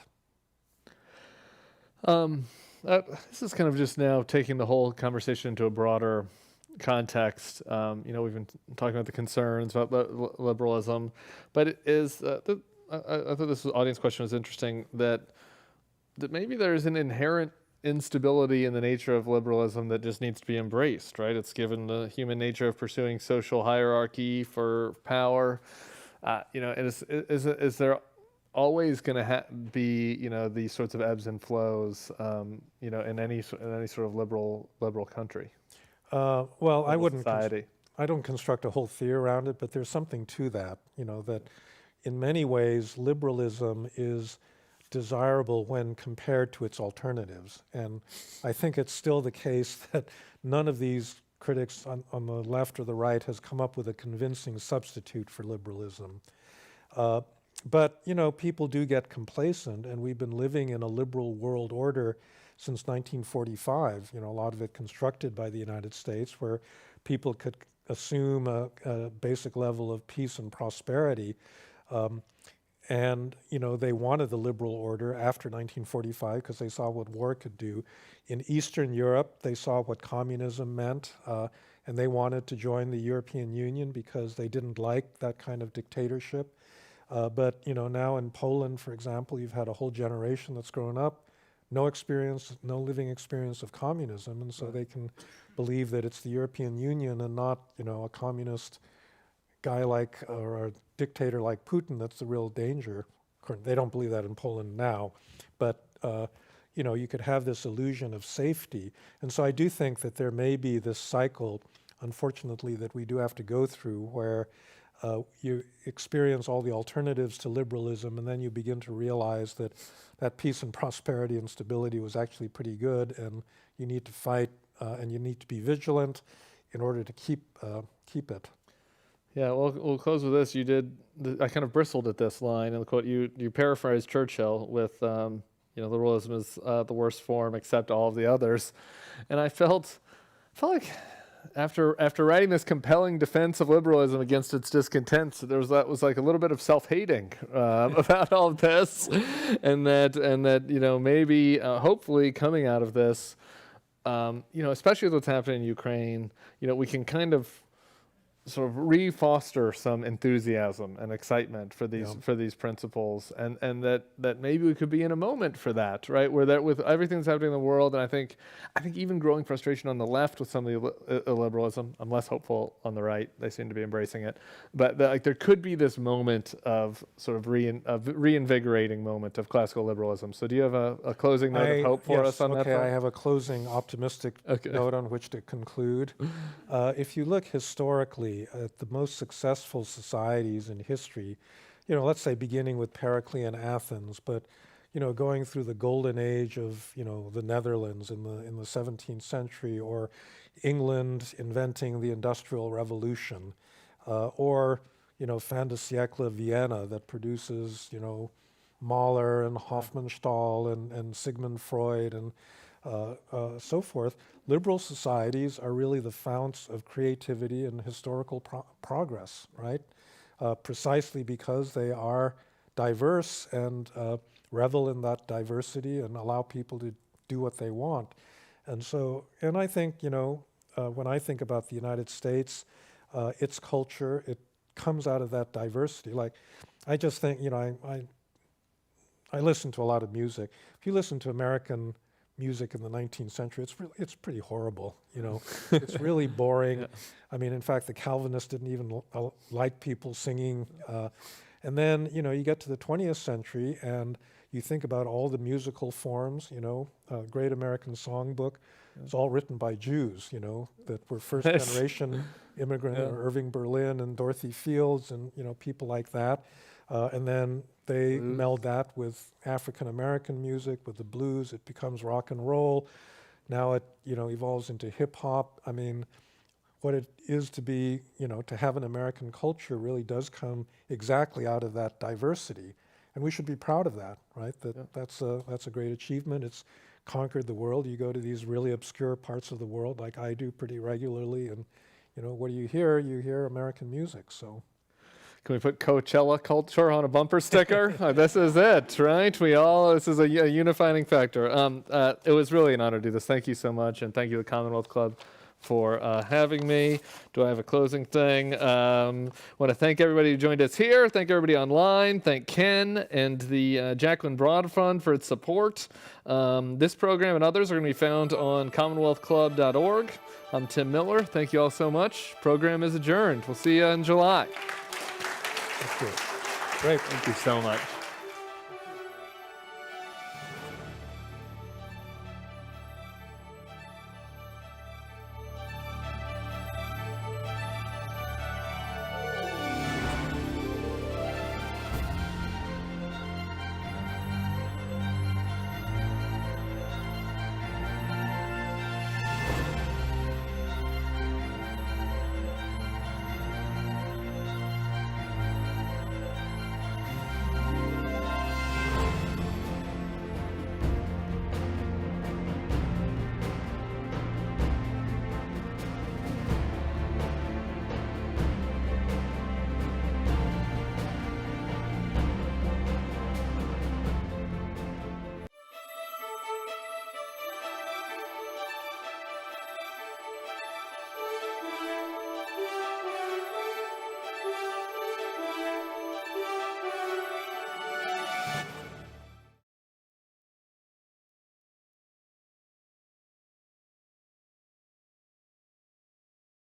This is kind of just now taking the whole conversation into a broader context. We've been talking about the concerns about liberalism, but it is, I thought this audience question was interesting, that maybe there's an inherent instability in the nature of liberalism that just needs to be embraced, right? It's given the human nature of pursuing social hierarchy for power. Is there always going to be these sorts of ebbs and flows in any sort of liberal country? Well, I wouldn't. Society. I don't construct a whole theory around it, but there's something to that. That in many ways liberalism is desirable when compared to its alternatives. And I think it's still the case that none of these critics on the left or the right has come up with a convincing substitute for liberalism. But, you know, people do get complacent, and we've been living in a liberal world order since 1945, you know, a lot of it constructed by the United States, where people could assume a basic level of peace and prosperity. And, you know, they wanted the liberal order after 1945 because they saw what war could do. In Eastern Europe, they saw what communism meant, and they wanted to join the European Union because they didn't like that kind of dictatorship. But, you know, now in Poland, for example, you've had a whole generation that's grown up, no experience, no living experience of communism, and so they can believe that it's the European Union and not, you know, a communist guy like, or a dictator like Putin that's the real danger. They don't believe that in Poland now, but, you know, you could have this illusion of safety. And so I do think that there may be this cycle, unfortunately, that we do have to go through where you experience all the alternatives to liberalism, and then you begin to realize that that peace and prosperity and stability was actually pretty good, and you need to fight and you need to be vigilant in order to keep it. Yeah, well, we'll close with this. You did. I kind of bristled at this line in the quote. You paraphrased Churchill with, you know, liberalism is the worst form except all of the others, and I felt like after writing this compelling defense of liberalism against its discontents, that was like a little bit of self-hating about all of this, and that you know, maybe hopefully coming out of this, you know, especially with what's happening in Ukraine, you know, we can kind of sort of re-foster some enthusiasm and excitement for these principles, and that maybe we could be in a moment for that, right? Where that with everything that's happening in the world, and I think even growing frustration on the left with some of the illiberalism. I'm less hopeful on the right; they seem to be embracing it. But like there could be this moment of sort of reinvigorating moment of classical liberalism. So do you have a closing note of hope for us on that? Okay, I have a closing optimistic note on which to conclude. If you look historically at the most successful societies in history, you know, let's say beginning with Periclean Athens, but, you know, going through the golden age of, you know, the Netherlands in the 17th century, or England inventing the Industrial Revolution, or, you know, fin de siècle Vienna that produces, you know, Mahler and Hofmannsthal and Sigmund Freud and so forth. Liberal societies are really the founts of creativity and historical progress, right? Precisely because they are diverse and revel in that diversity and allow people to do what they want. And so, and I think, you know, when I think about the United States, its culture, it comes out of that diversity. Like, I just think, you know, I listen to a lot of music. If you listen to American music in the 19th century, it's pretty horrible, you know. It's really boring. Yeah. I mean, in fact, the Calvinists didn't even like people singing. And then, you know, you get to the 20th century and you think about all the musical forms, you know, Great American Songbook. It's all written by Jews, you know, that were first generation immigrant, Irving Berlin and Dorothy Fields and, you know, people like that. And then they meld that with African American music, with the blues. It becomes rock and roll. Now it, you know, evolves into hip hop. I mean, what it is to be, you know, to have an American culture really does come exactly out of that diversity, and we should be proud of that, right? That's a great achievement. It's conquered the world. You go to these really obscure parts of the world, like I do pretty regularly, and you know, what do you hear? You hear American music. So. Can we put Coachella culture on a bumper sticker? This is it, right? This is a unifying factor. It was really an honor to do this. Thank you so much, and thank you to the Commonwealth Club for having me. Do I have a closing thing? Want to thank everybody who joined us here. Thank everybody online. Thank Ken and the Jacqueline Broad Fund for its support. This program and others are going to be found on commonwealthclub.org. I'm Tim Miller. Thank you all so much. Program is adjourned. We'll see you in July. Thank you. Great. Thank you so much.